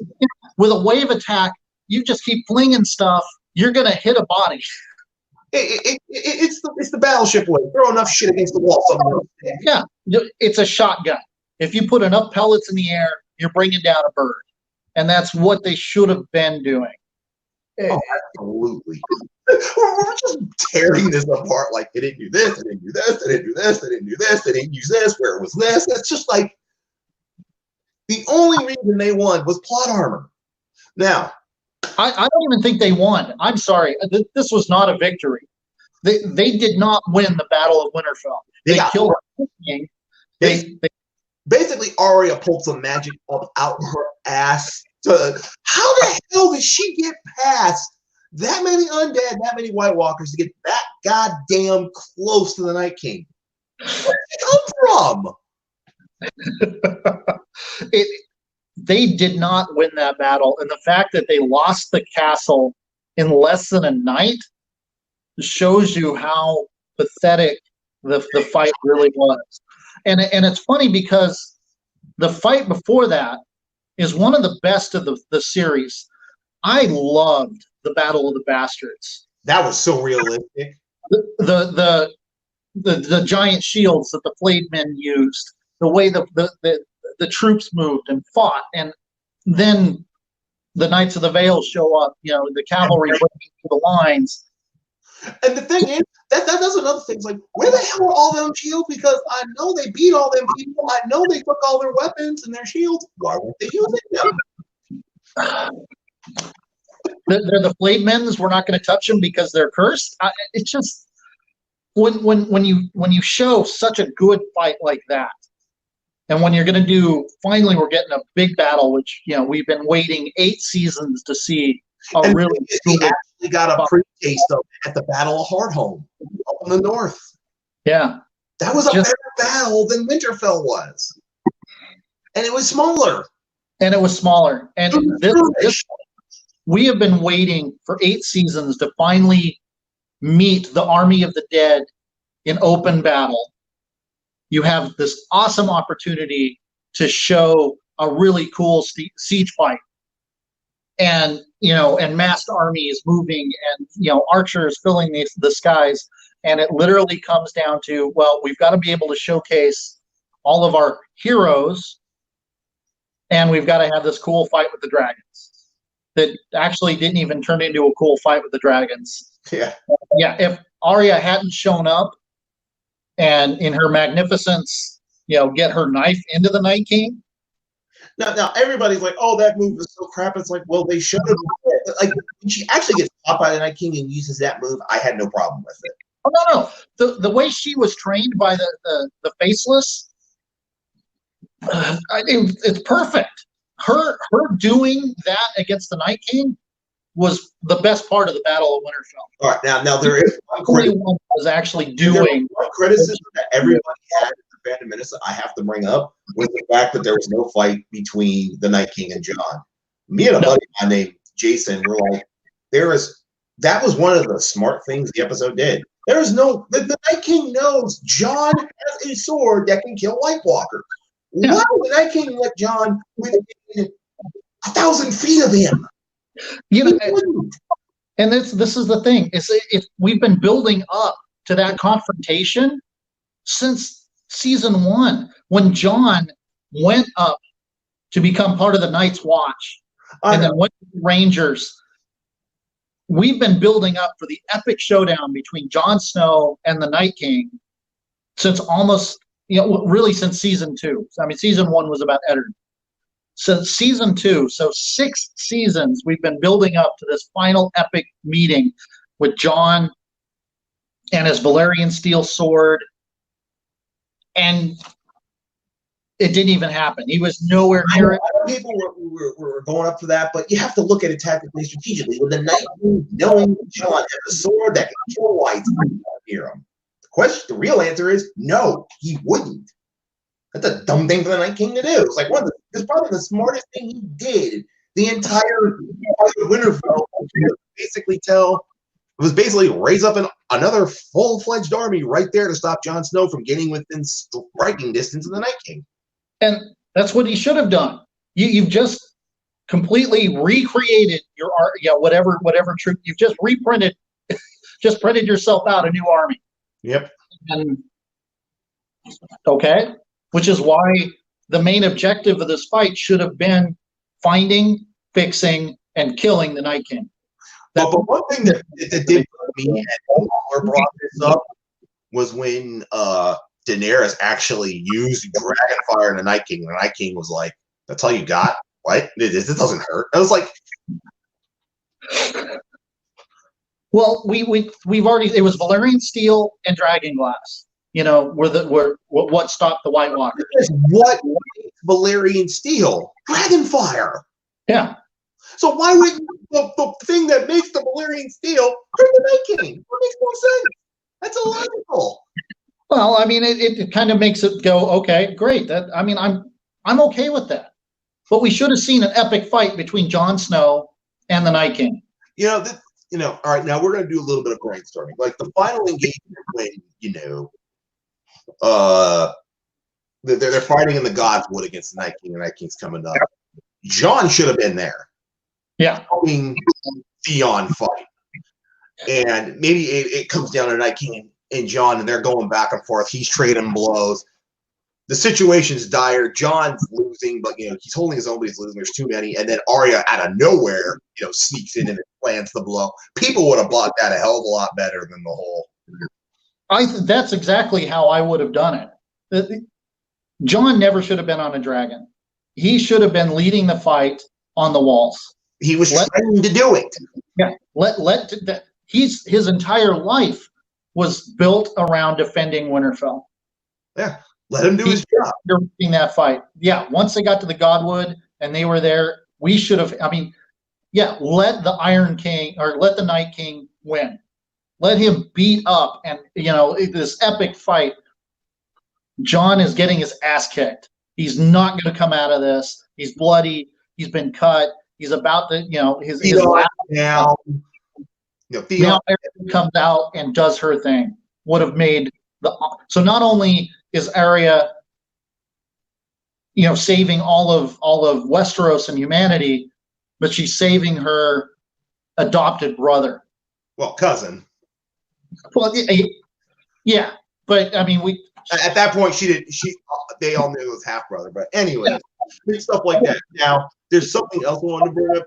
With a wave attack, you just keep flinging stuff. You're going to hit a body. It's the battleship way. Throw enough shit against the wall. Yeah, it's a shotgun. If you put enough pellets in the air, you're bringing down a bird. And that's what they should have been doing. Oh, absolutely. We're just tearing this apart like they didn't do this, they didn't do this, they didn't do this, they didn't do this, they didn't use this, where it was this. It's just like the only reason they won was plot armor. Now, I don't even think they won. I'm sorry. This was not a victory. They did not win the Battle of Winterfell. They killed the king. Basically, Arya pulled some magic up out her ass. How the hell did she get past that many undead, that many White Walkers to get that goddamn close to the Night King? Where did it come from? They did not win that battle, and the fact that they lost the castle in less than a night shows you how pathetic the fight really was. And it's funny because the fight before that is one of the best of the series. I loved the Battle of the Bastards. That was so realistic. The giant shields that the flayed men used, the way the troops moved and fought, and then the Knights of the Vale show up, the cavalry breaking through the lines. And the thing is, that's another thing. It's like, where the hell are all them shields? Because I know they beat all them people. I know they took all their weapons and their shields. Why weren't they using them? They're the flayed men's. We're not going to touch them because they're cursed. It's just when you show such a good fight like that, and when you're going to do, finally, we're getting a big battle, which we've been waiting 8 seasons to see. And really, we actually got a pre-taste of it at the Battle of Hardhome up in the north. Yeah, that was a better battle than Winterfell was, and it was smaller. And this we have been waiting for 8 seasons to finally meet the Army of the Dead in open battle. You have this awesome opportunity to show a really cool siege fight. And massed armies moving, and archers filling the skies, and it literally comes down to, well, we've got to be able to showcase all of our heroes, and we've got to have this cool fight with the dragons that actually didn't even turn into a cool fight with the dragons. Yeah. If Arya hadn't shown up and in her magnificence, get her knife into the Night King. Now everybody's like, "Oh, that move is so crap." It's like, well, they showed it. Like when she actually gets caught by the Night King and uses that move, I had no problem with it. Oh no! The way she was trained by the Faceless, it's perfect. Her doing that against the Night King was the best part of the Battle of Winterfell. All right, now there is one was actually doing one criticism that everybody had in the Phantom Menace that I have to bring up was the fact that there was no fight between the Night King and Jon. Me and a buddy of mine named Jason were like, that was one of the smart things the episode did. There is the Night King knows Jon has a sword that can kill White Walkers. Yeah. Why would the Night King let Jon within 1,000 feet of him? And this is the thing. If we've been building up to that confrontation since season 1, when Jon went up to become part of the Night's Watch, and then went to the Rangers. We've been building up for the epic showdown between Jon Snow and the Night King since almost, really since season 2. I mean, season 1 was about Eddard. Since season 2, so 6 seasons, we've been building up to this final epic meeting with Jon and his Valyrian steel sword and it didn't even happen. He was nowhere near it. I know people were going up for that, but you have to look at it tactically, strategically. With the Night King knowing John has a sword that can kill whites near him. The real answer is no, he wouldn't. That's a dumb thing for the Night King to do. It's like it's probably the smartest thing he did. The entire Winterfell basically raise up another full-fledged army right there to stop Jon Snow from getting within striking distance of the Night King. And that's what he should have done. You've just completely recreated your art, whatever troop you've just reprinted, just printed yourself out a new army. Yep. And okay, which is why the main objective of this fight should have been finding, fixing, and killing the Night King. But one thing that did put me and Waller brought this up was when Daenerys actually used Dragonfire in the Night King. The Night King was like, "That's all you got? What? This doesn't hurt." I was like, "Well, we've already. It was Valyrian steel and dragonglass. Were what stopped the White Walkers. What makes Valyrian steel? Dragonfire. Yeah. So why would the thing that makes the Valyrian steel hurt the Night King? That makes no sense. That's illogical." Well, I mean, it kind of makes it go, okay, great. I'm okay with that. But we should have seen an epic fight between Jon Snow and the Night King. All right, now we're going to do a little bit of brainstorming. Like the final engagement when, they're fighting in the Godswood against the Night King. The Night King's coming up. Jon should have been there. Yeah. Helping Theon fight. And maybe it comes down to Night King and Jon, and they're going back and forth. He's trading blows. The situation's dire. Jon's losing, but he's holding his own, but he's losing. There's too many. And then Arya out of nowhere, sneaks in and plants the blow. People would have bought that a hell of a lot better than the whole. That's exactly how I would have done it. Jon never should have been on a dragon. He should have been leading the fight on the walls. He was trying to do it. Yeah. His entire life was built around defending Winterfell. Yeah. Let him do his job. Directing that fight. Yeah. Once they got to the Godwood and they were there, we should have, let the Iron King or let the Night King win. Let him beat up and, this epic fight. Jon is getting his ass kicked. He's not going to come out of this. He's bloody. He's been cut. He's about to, his last now. Now Arya comes out and does her thing. Would have made so not only is Arya, saving all of Westeros and humanity, but she's saving her adopted brother. Well, cousin. Well, yeah, but I mean, at that point they all knew it was half brother. But anyway, stuff like that. Now, there's something else I wanted to bring up.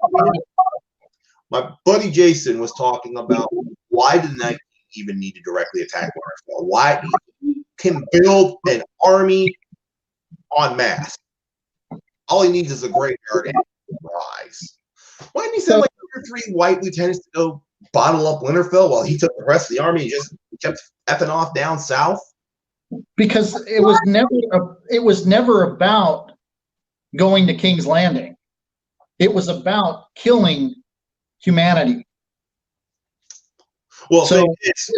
My buddy Jason was talking about why did the Night King even need to directly attack Winterfell? Why he can build an army en masse. All he needs is a graveyard and rise. Why didn't he send like 2 or 3 white lieutenants to go bottle up Winterfell while he took the rest of the army and just kept effing off down south? Because it was never about going to King's Landing. It was about killing humanity. Well, so it's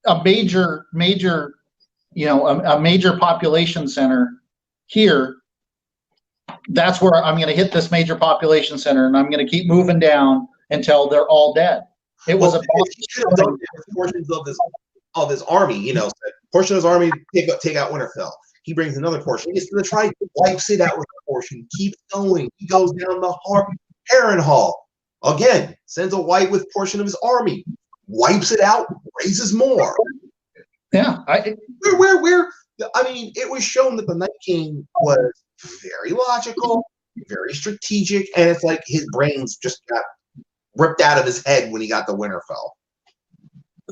a major, a major population center here. That's where I'm going to hit this major population center, and I'm going to keep moving down until they're all dead. It was about portions of his army. Portion of his army take out Winterfell. He brings another portion. He gets to the Triton, wipes it out with a portion, keeps going. He goes down the Harrenhal. Again, sends a white with portion of his army, wipes it out, raises more. Yeah. Where I mean, it was shown that the Night King was very logical, very strategic, and it's like his brains just got ripped out of his head when he got to Winterfell.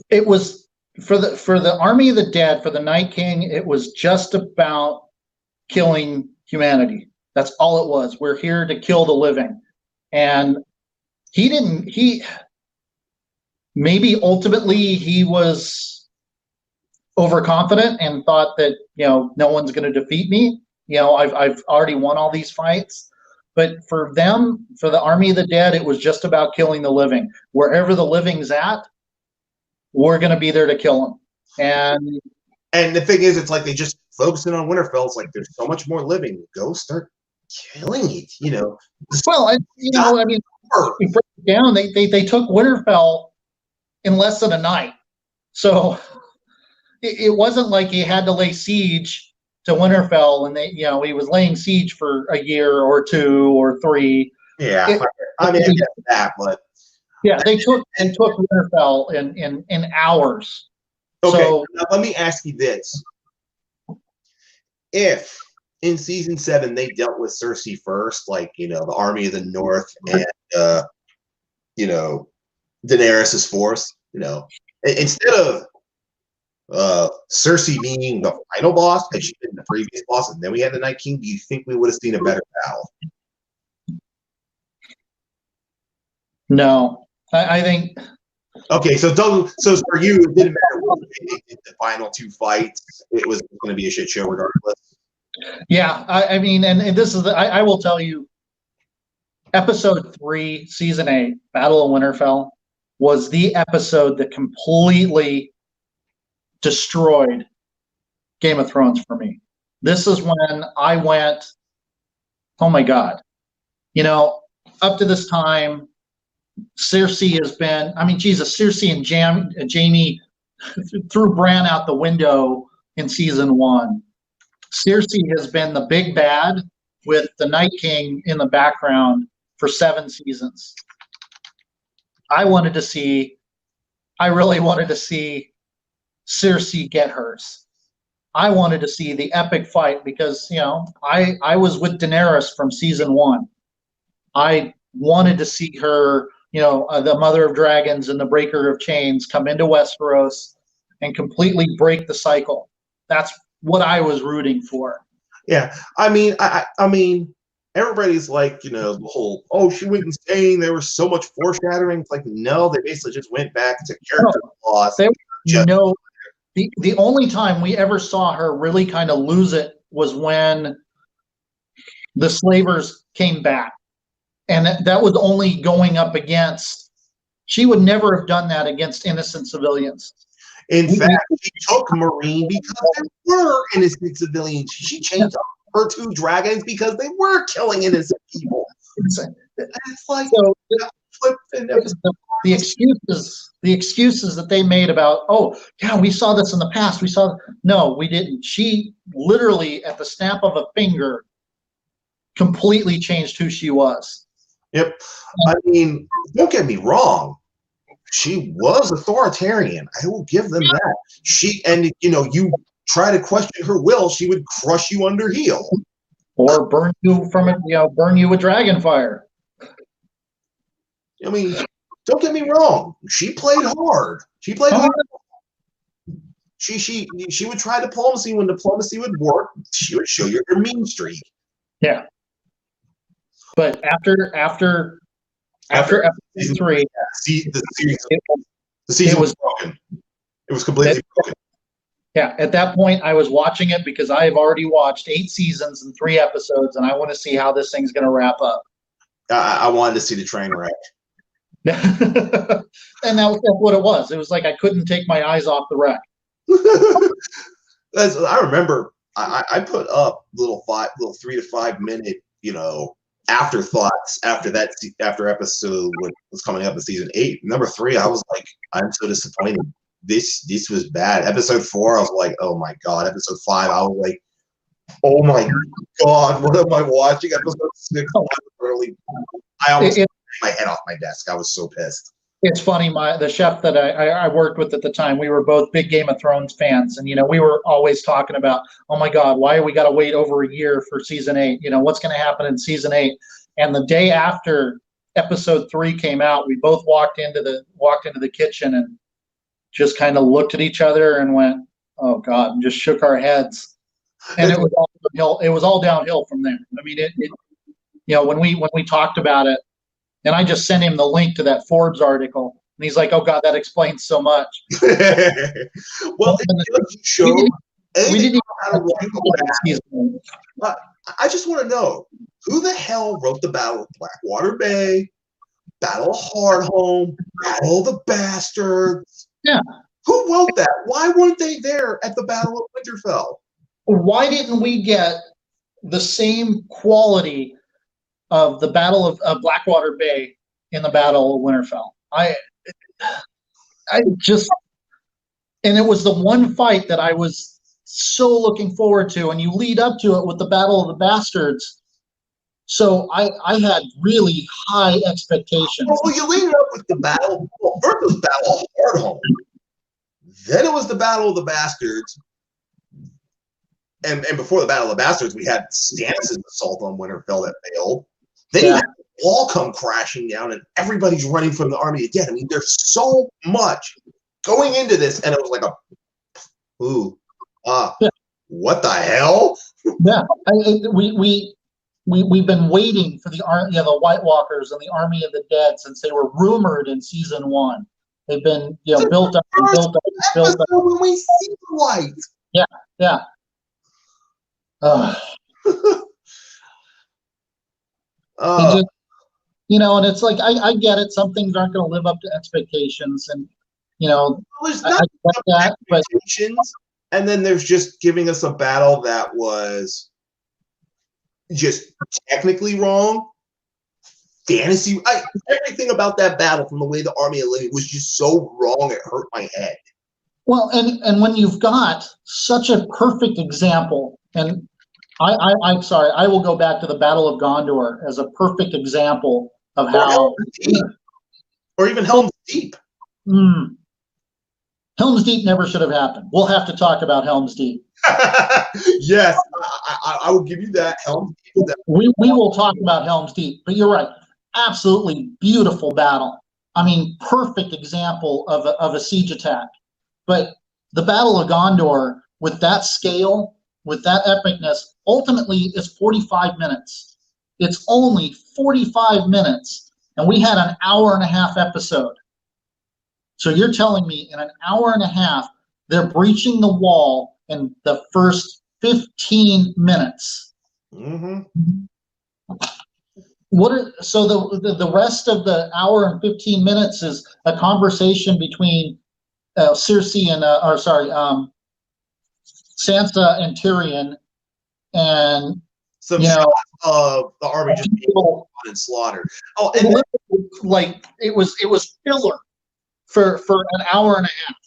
It was for the army of the dead, for the Night King, it was just about killing humanity. That's all it was. We're here to kill the living. And maybe ultimately he was overconfident and thought that, no one's going to defeat me. I've already won all these fights. But for them, for the Army of the Dead, it was just about killing the living. Wherever the living's at, we're going to be there to kill them. And the thing is, it's like they just focusing on Winterfell. It's like there's so much more living. Go start killing it. Well, I mean, we break it down. They took Winterfell in less than a night, so it wasn't like he had to lay siege to Winterfell, and he was laying siege for a year or 2 or 3. Yeah, I get that, but yeah, they took Winterfell in hours. Okay, so now let me ask you this: if in season 7 they dealt with Cersei first, like the Army of the North and Daenerys' force, instead of Cersei being the final boss, and she'd been the previous boss, and then we had the Night King, do you think we would have seen a better battle? No, I think. Okay, so for you, it didn't matter what they did the final 2 fights; it was going to be a shit show regardless. Yeah, I mean, and this is I will tell you, episode 3, season 8, Battle of Winterfell, was the episode that completely destroyed Game of Thrones for me. This is when I went, oh my God. Up to this time, Cersei has been, Cersei and Jaime threw Bran out the window in season 1. Cersei has been the big bad with the Night King in the background for 7 seasons. I really wanted to see Cersei get hers. I wanted to see the epic fight because, I was with Daenerys from season 1. I wanted to see her, the Mother of Dragons and the Breaker of Chains come into Westeros and completely break the cycle. That's what I was rooting for. Yeah, I mean, everybody's like, the whole, she went insane. There was so much foreshadowing. It's like, no, they basically just went back to character flaws. The only time we ever saw her really kind of lose it was when the slavers came back. And that was only going up against, she would never have done that against innocent civilians. In fact, she took Marine because there were innocent civilians. She changed up her 2 dragons because they were killing innocent people. It's like the excuses that they made about, we saw this in the past. No, we didn't. She literally, at the snap of a finger, completely changed who she was. Yep. I mean, don't get me wrong. She was authoritarian. I will give them that. You try to question her will, she would crush you under heel. Or burn you with dragon fire. I mean, don't get me wrong. She played hard. She hard. She would try diplomacy when diplomacy would work. She would show you her mean streak. Yeah. But after episode 3, the season was broken. It was completely broken. Yeah, at that point, I was watching it because I have already watched 8 seasons and 3 episodes, and I want to see how this thing's going to wrap up. I wanted to see the train wreck. And that's what it was. It was like I couldn't take my eyes off the wreck. I remember I put up little 3 to 5 minute, afterthoughts after episode was coming up in season 8. Number 3, I was like, I'm so disappointed. This was bad. Episode 4, I was like, oh my God. Episode 5, I was like, oh my God, what am I watching? Episode 6, I almost took my head off my desk. I was so pissed. It's funny, the chef that I worked with at the time, we were both big Game of Thrones fans, and we were always talking about, oh my God, why we got to wait over a year for season 8? What's going to happen in season 8? And the day after episode 3 came out, we both walked into the kitchen and just kind of looked at each other and went, oh God, and just shook our heads. And it was all downhill. It was all downhill from there. I mean, when we talked about it. And I just sent him the link to that Forbes article. And he's like, "Oh God, that explains so much." Well, it doesn't show we didn't how to write a battle. I just want to know who the hell wrote the Battle of Blackwater Bay, Battle of Hardhome, Battle of the Bastards. Yeah. Who wrote that? Why weren't they there at the Battle of Winterfell? Why didn't we get the same quality of the Battle of Blackwater Bay in the Battle of Winterfell? I just, and it was the one fight that I was so looking forward to, and you lead up to it with the Battle of the Bastards. So I had really high expectations. Well, you lead up with the battle. Well, first it was Battle of Hardhome. Then it was the Battle of the Bastards. And before the Battle of the Bastards, we had Stannis' assault on Winterfell that failed. Then you had the wall come crashing down, and everybody's running from the army again. I mean, there's so much going into this, and it was like what the hell? Yeah, we've been waiting for the the White Walkers and the Army of the Dead since they were rumored in season 1. They've been built up and built up and built up. When we see the light. Yeah, yeah. And it's like I get it. Some things aren't going to live up to expectations, and there's I get that. But and then there's just giving us a battle that was just technically wrong. Fantasy, everything about that battle, from the way the Army of Living was just so wrong, it hurt my head. Well, and when you've got such a perfect example, and I'm sorry, I will go back to the Battle of Gondor as a perfect example of how, or even Helm's Deep. Helm's Deep never should have happened. We'll have to talk about Helm's Deep. Yes, I will give you that. Helm's Deep. We will talk about Helm's Deep, but you're right. Absolutely beautiful battle. I mean, perfect example of a siege attack. But the Battle of Gondor, with that scale, with that epicness, ultimately is 45 minutes. It's only 45 minutes, and we had an hour-and-a-half episode. So you're telling me in an hour and a half, they're breaching the wall in the first 15 minutes. Mm-hmm. So the rest of the hour and 15 minutes is a conversation between Cersei and Sansa and Tyrion, and some shots of the army just being and slaughtered. Oh, and it was filler for an hour and a half.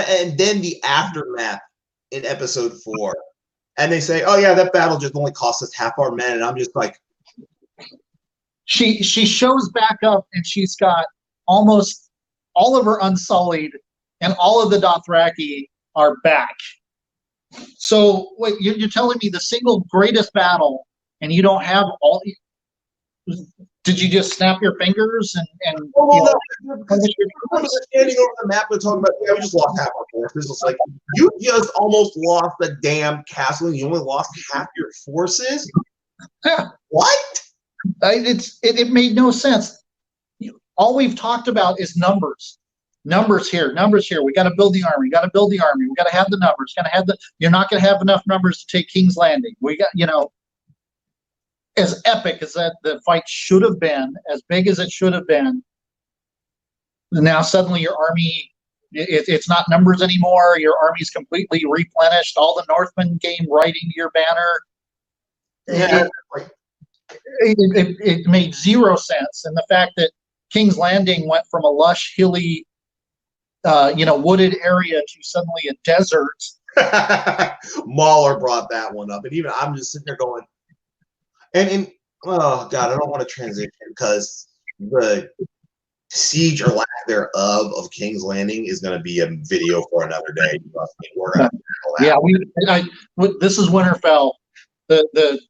And then the aftermath in episode 4, and they say, "Oh yeah, that battle just only cost us half our men," and I'm just like. She shows back up, and she's got almost all of her Unsullied, and all of the Dothraki are back. So wait, you're telling me the single greatest battle, and you don't have all? Did you just snap your fingers and standing over the map and talking about, yeah, we just lost half our forces. It's like, you just almost lost the damn castle, and you only lost half your forces. Yeah. What? It made no sense. All we've talked about is numbers. Numbers here. We got to build the army. We got to have the numbers. You're not going to have enough numbers to take King's Landing. We got, as epic as that the fight should have been, as big as it should have been. Now suddenly your army, it's not numbers anymore. Your army's completely replenished. All the Northmen came riding to your banner. Yeah. It made zero sense, and the fact that King's Landing went from a lush, hilly, wooded area to suddenly a desert. Mahler brought that one up, and even I'm just sitting there going, and oh god, I don't want to transition because the siege or lack thereof of King's Landing is going to be a video for another day. We're gonna this is Winterfell. The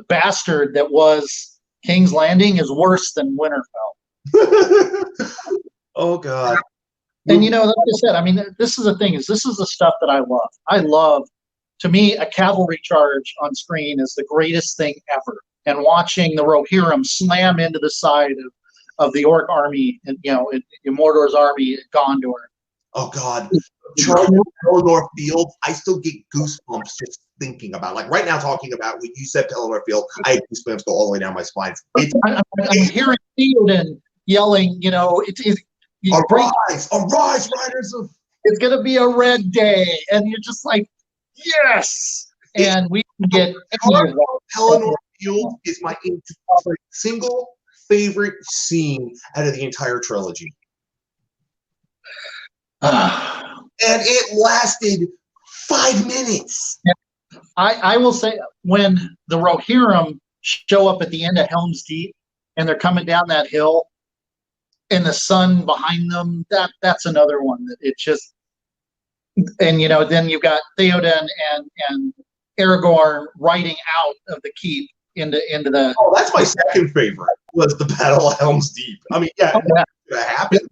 bastard that was King's Landing is worse than Winterfell. Oh God. And like I said, I mean, this is the thing, this is the stuff that I love. I love, to me, a cavalry charge on screen is the greatest thing ever. And watching the Rohirrim slam into the side the Orc army, and in Mordor's army at Gondor. Oh God, Pelennor Field. I still get goosebumps just thinking about. Like right now, talking about when you said Pelennor Field, I have goosebumps go all the way down my spine. I'm hearing Theoden yelling. Arise, arise, riders of. It's gonna be a red day, and you're just like, yes. And we can get Pelennor Field is my single favorite scene out of the entire trilogy. And it lasted 5 minutes. I will say, when the Rohirrim show up at the end of Helm's Deep and they're coming down that hill and the sun behind them, that's another one that it just, and then you've got Theoden and Aragorn riding out of the keep into the. Oh, that's my second favorite, was the Battle of Helm's Deep. I mean, yeah, it happened.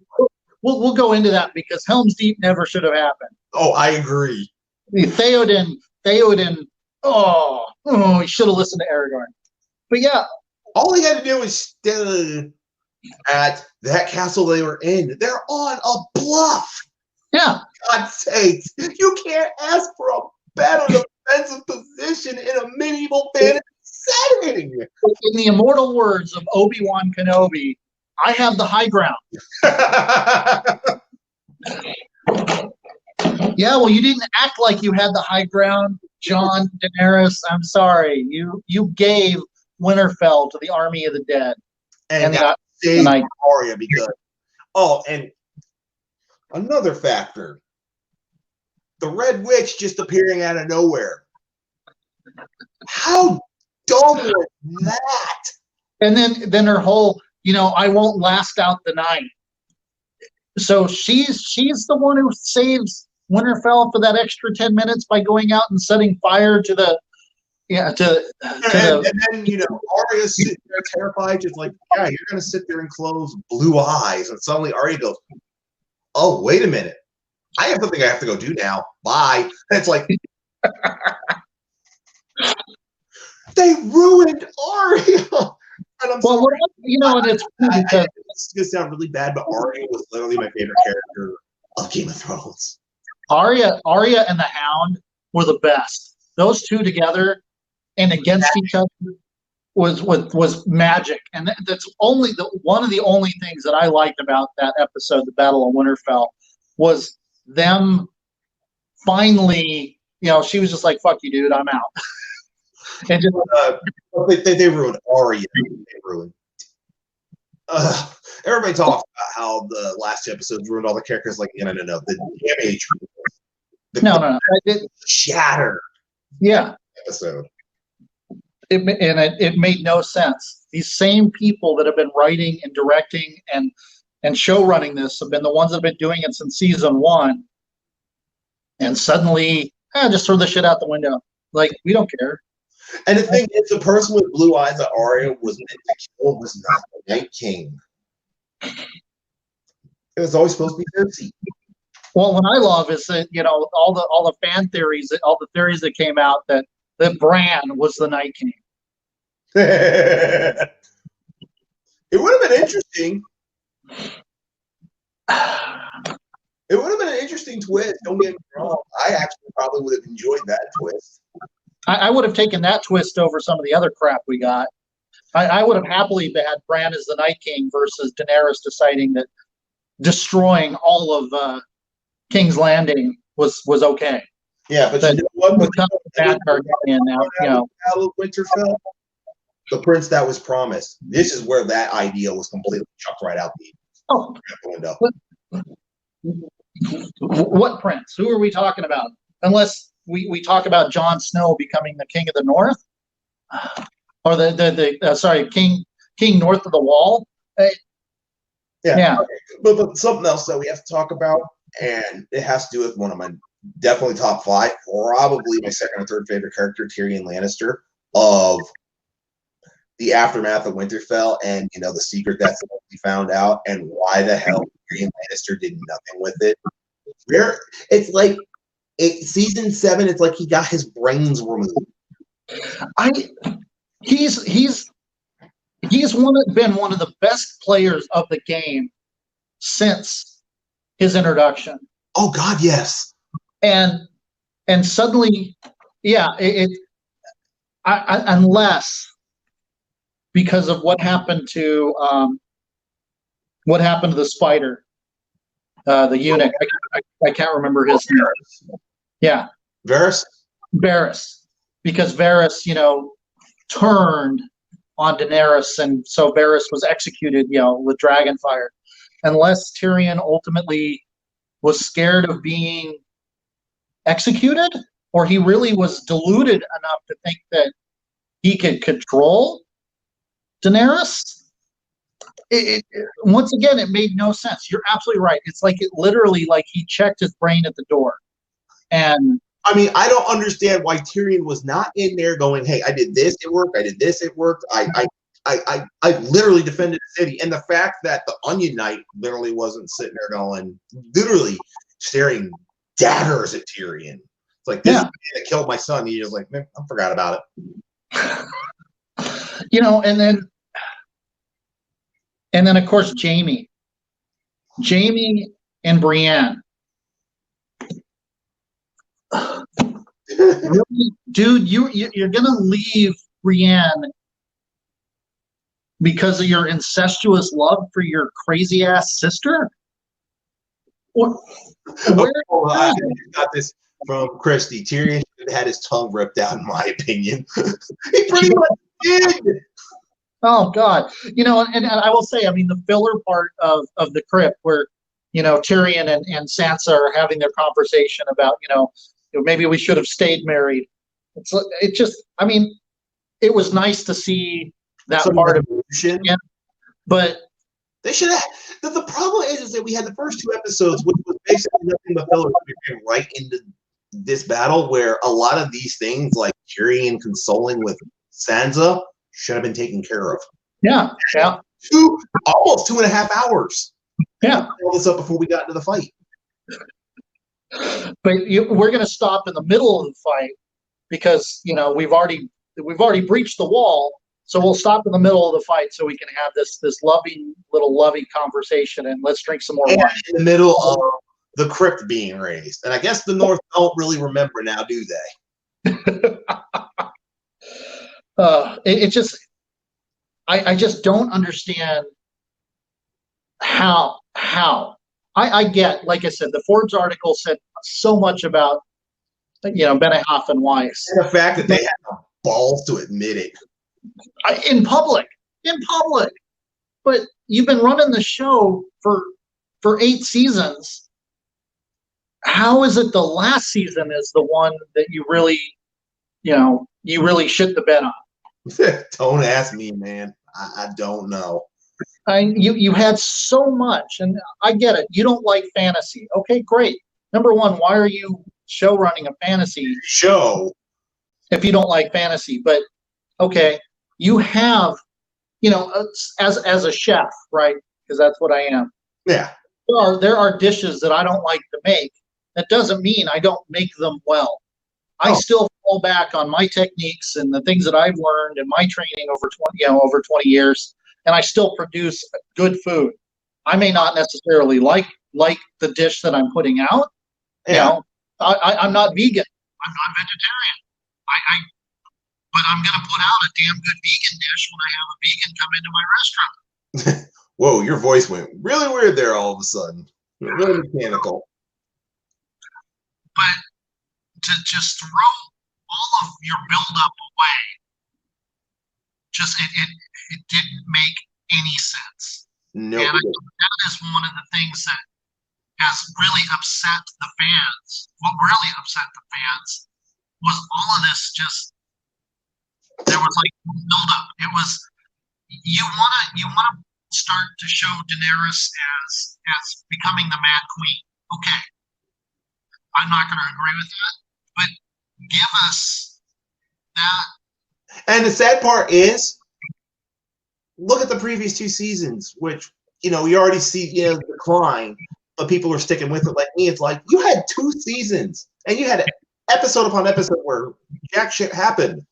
We'll go into that because Helm's Deep never should have happened. Oh, I agree. Theoden, oh, he should have listened to Aragorn. But yeah. All he had to do was stay at that castle they were in. They're on a bluff. Yeah. God's sakes. You can't ask for a better defensive position in a medieval fantasy setting. In the immortal words of Obi-Wan Kenobi, I have the high ground. Yeah, well, you didn't act like you had the high ground, Jon, Daenerys. I'm sorry. You gave Winterfell to the army of the dead. And that saved Arya because... Oh, and another factor. The Red Witch just appearing out of nowhere. How dumb was that? And then her whole, I won't last out the night. So she's the one who saves Winterfell for that extra 10 minutes by going out and setting fire to the and then Arya's sitting there terrified, just like, yeah, you're gonna sit there and close blue eyes, and suddenly Arya goes, oh, wait a minute, I have something I have to go do now. Bye. And it's like they ruined Arya. And I'm sorry. And it's gonna sound really bad, but Arya was literally my favorite character of Game of Thrones. Arya and the Hound were the best. Those two together and against each other was magic. And that's only one of the only things that I liked about that episode, the Battle of Winterfell, was them finally. She was just like, "Fuck you, dude, I'm out." And just, they ruined Arya. They ruined. Everybody talks about how the last two episodes ruined all the characters. Like, no. The damage. No. Shatter. Yeah. Episode. It made no sense. These same people that have been writing and directing and show running this have been the ones that have been doing it since season 1. And suddenly, just throw the shit out the window. Like, we don't care. And the thing is, the person with blue eyes that Arya was meant to kill was not the Night King. It was always supposed to be Cersei. Well, what I love is that all the fan theories, all the theories that came out that Bran was the Night King. It would have been interesting. It would have been an interesting twist. Don't get me wrong. I actually probably would have enjoyed that twist. I would have taken that twist over some of the other crap we got. I would have happily had Bran as the Night King versus Daenerys deciding that destroying all of King's Landing was okay. Yeah, but you know what? Winterfell, the prince that was promised. This is where that idea was completely chucked right out the window. What prince? Who are we talking about? Unless we talk about Jon Snow becoming the king of the North, or the king north of the Wall. Yeah. Okay. But something else that we have to talk about, and it has to do with one of my definitely top 5, probably my second or third favorite character, Tyrion Lannister, of the aftermath of Winterfell, and the secret that's he found out, and why the hell Tyrion Lannister did nothing with it. It's like season 7. It's like he got his brains removed. He's He's been one of the best players of the game since his introduction. Oh God, yes. And suddenly, yeah, unless because of what happened to the spider, the eunuch. I can't remember his name. Yeah, Varys. Because Varys, turned on Daenerys, and so Varys was executed, with dragon fire. Unless Tyrion ultimately was scared of being executed, or he really was deluded enough to think that he could control Daenerys. Once again, it made no sense. You're absolutely right. It's like literally like he checked his brain at the door. And I mean, I don't understand why Tyrion was not in there going, "Hey, I did this, it worked. I did this, it worked. I literally defended the city." And the fact that the Onion Knight literally wasn't sitting there going, literally staring daggers at Tyrion. It's like, this is the man that killed my son. He was like, "Man, I forgot about it." And then of course Jamie and Brienne. Really? Dude, you're gonna leave Brienne because of your incestuous love for your crazy ass sister? I got this from Christy. Tyrion had his tongue ripped out, in my opinion. He pretty much did. Oh God, and I will say, I mean, the filler part of the crypt where Tyrion and Sansa are having their conversation about maybe we should have stayed married. I mean, it was nice to see that part of it, but they should have. The problem is that we had the first two episodes, which was basically nothing but filler, right into this battle, where a lot of these things, like Tyrion consoling with Sansa, should have been taken care of. Yeah. Almost 2.5 hours. Yeah. All this up before we got into the fight. But we're going to stop in the middle of the fight because we've already breached the wall. So we'll stop in the middle of the fight so we can have this lovey conversation, and let's drink some more wine. In the middle of the crypt being raised. And I guess the North don't really remember now, do they? I just don't understand how. I get, like I said, the Forbes article said so much about Benioff and Weiss. And the fact that they had the balls to admit it. In public. But you've been running the show for 8 seasons. How is it the last season is the one that you really shit the bed on? Don't ask me, man. I don't know. You had so much, and I get it. You don't like fantasy. Okay, great. Number one, why are you show running a fantasy show if you don't like fantasy? But okay, you have, as a chef, right? Because that's what I am. Yeah. There are dishes that I don't like to make. That doesn't mean I don't make them well. I still fall back on my techniques and the things that I've learned in my training over 20 years, and I still produce good food. I may not necessarily like the dish that I'm putting out. Yeah. I'm not vegan. I'm not vegetarian. But I'm going to put out a damn good vegan dish when I have a vegan come into my restaurant. Whoa, your voice went really weird there all of a sudden. Really mechanical. But to just throw all of your buildup away, it didn't make any sense. No. And I think that is one of the things that has really upset the fans. What really upset the fans was all of this there was like buildup. It was you wanna start to show Daenerys as becoming the Mad Queen. Okay. I'm not gonna agree with that, but give us that. And the sad part is, look at the previous 2 seasons, which we already see the decline, but people are sticking with it. Like me, it's like you had 2 seasons and you had episode upon episode where jack shit happened.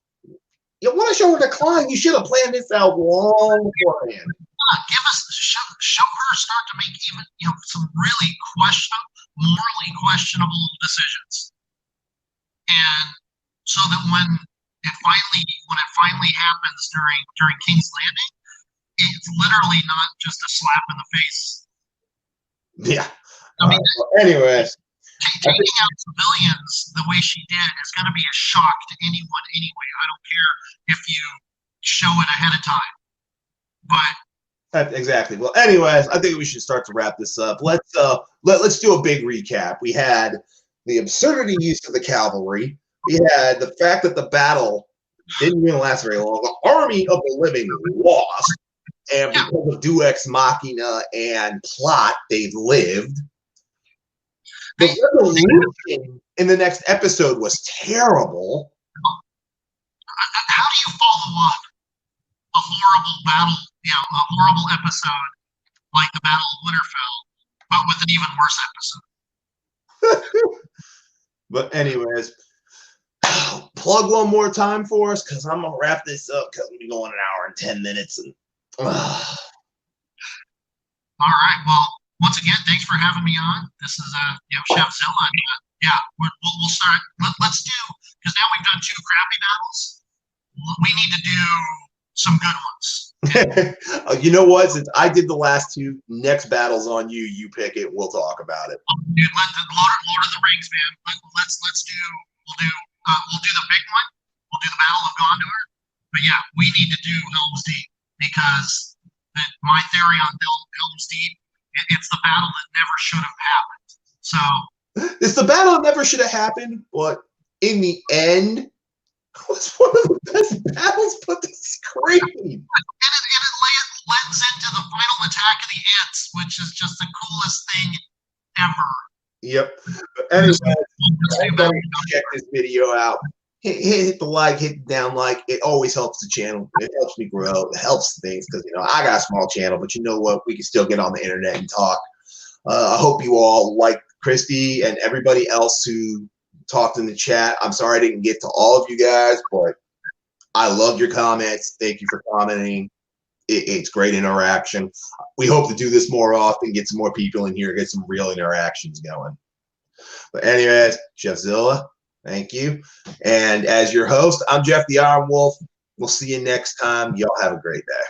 you want to show her decline. You should have planned this out long beforehand. Give us show her start to make even some really morally questionable decisions, and so that when it finally happens during King's Landing, it's literally not just a slap in the face. Yeah. I mean, anyways, taking out civilians the way she did is going to be a shock to anyone anyway. I don't care if you show it ahead of time, but. Exactly. Well, anyways, I think we should start to wrap this up. Let's do a big recap. We had the absurdity use of the cavalry. We had the fact that the battle didn't even last very long. The army of the living lost, and because of Deus Ex Machina and plot, they've lived. The resolution in the next episode was terrible. How do you follow up a horrible battle, a horrible episode like the Battle of Winterfell, but with an even worse episode? But anyways, plug one more time for us, because I'm gonna wrap this up because we'll be going 1 hour and 10 minutes. And all right. Well, once again, thanks for having me on. This is Chef Zilla. We'll start. Let's do, because now we've done 2 crappy battles. We need to do some good ones. You know what? Since I did the last 2, next battle's on you. You pick it. We'll talk about it. Dude, Lord of the Rings, man. Let's do. We'll do the big one. We'll do the Battle of Gondor. But yeah, we need to do Helm's Deep, because my theory on Helm's Deep, it's the battle that never should have happened. So it's the battle that never should have happened, but in the end, it was one of the best battles. But this is crazy. And it lends into the final attack of the Ents, which is just the coolest thing ever. Yep. Anyway, everybody check this video out. Hit the like, hit the down like. It always helps the channel. It helps me grow. It helps things, because I got a small channel, but you know what? We can still get on the internet and talk. I hope you all like Christy and everybody else who talked in the chat. I'm sorry I didn't get to all of you guys, but I love your comments. Thank you for commenting. It's great interaction. We hope to do this more often, get some more people in here, get some real interactions going. But anyways, Chef Zilla, thank you. And as your host, I'm Jeff the Iron Wolf. We'll see you next time. Y'all have a great day.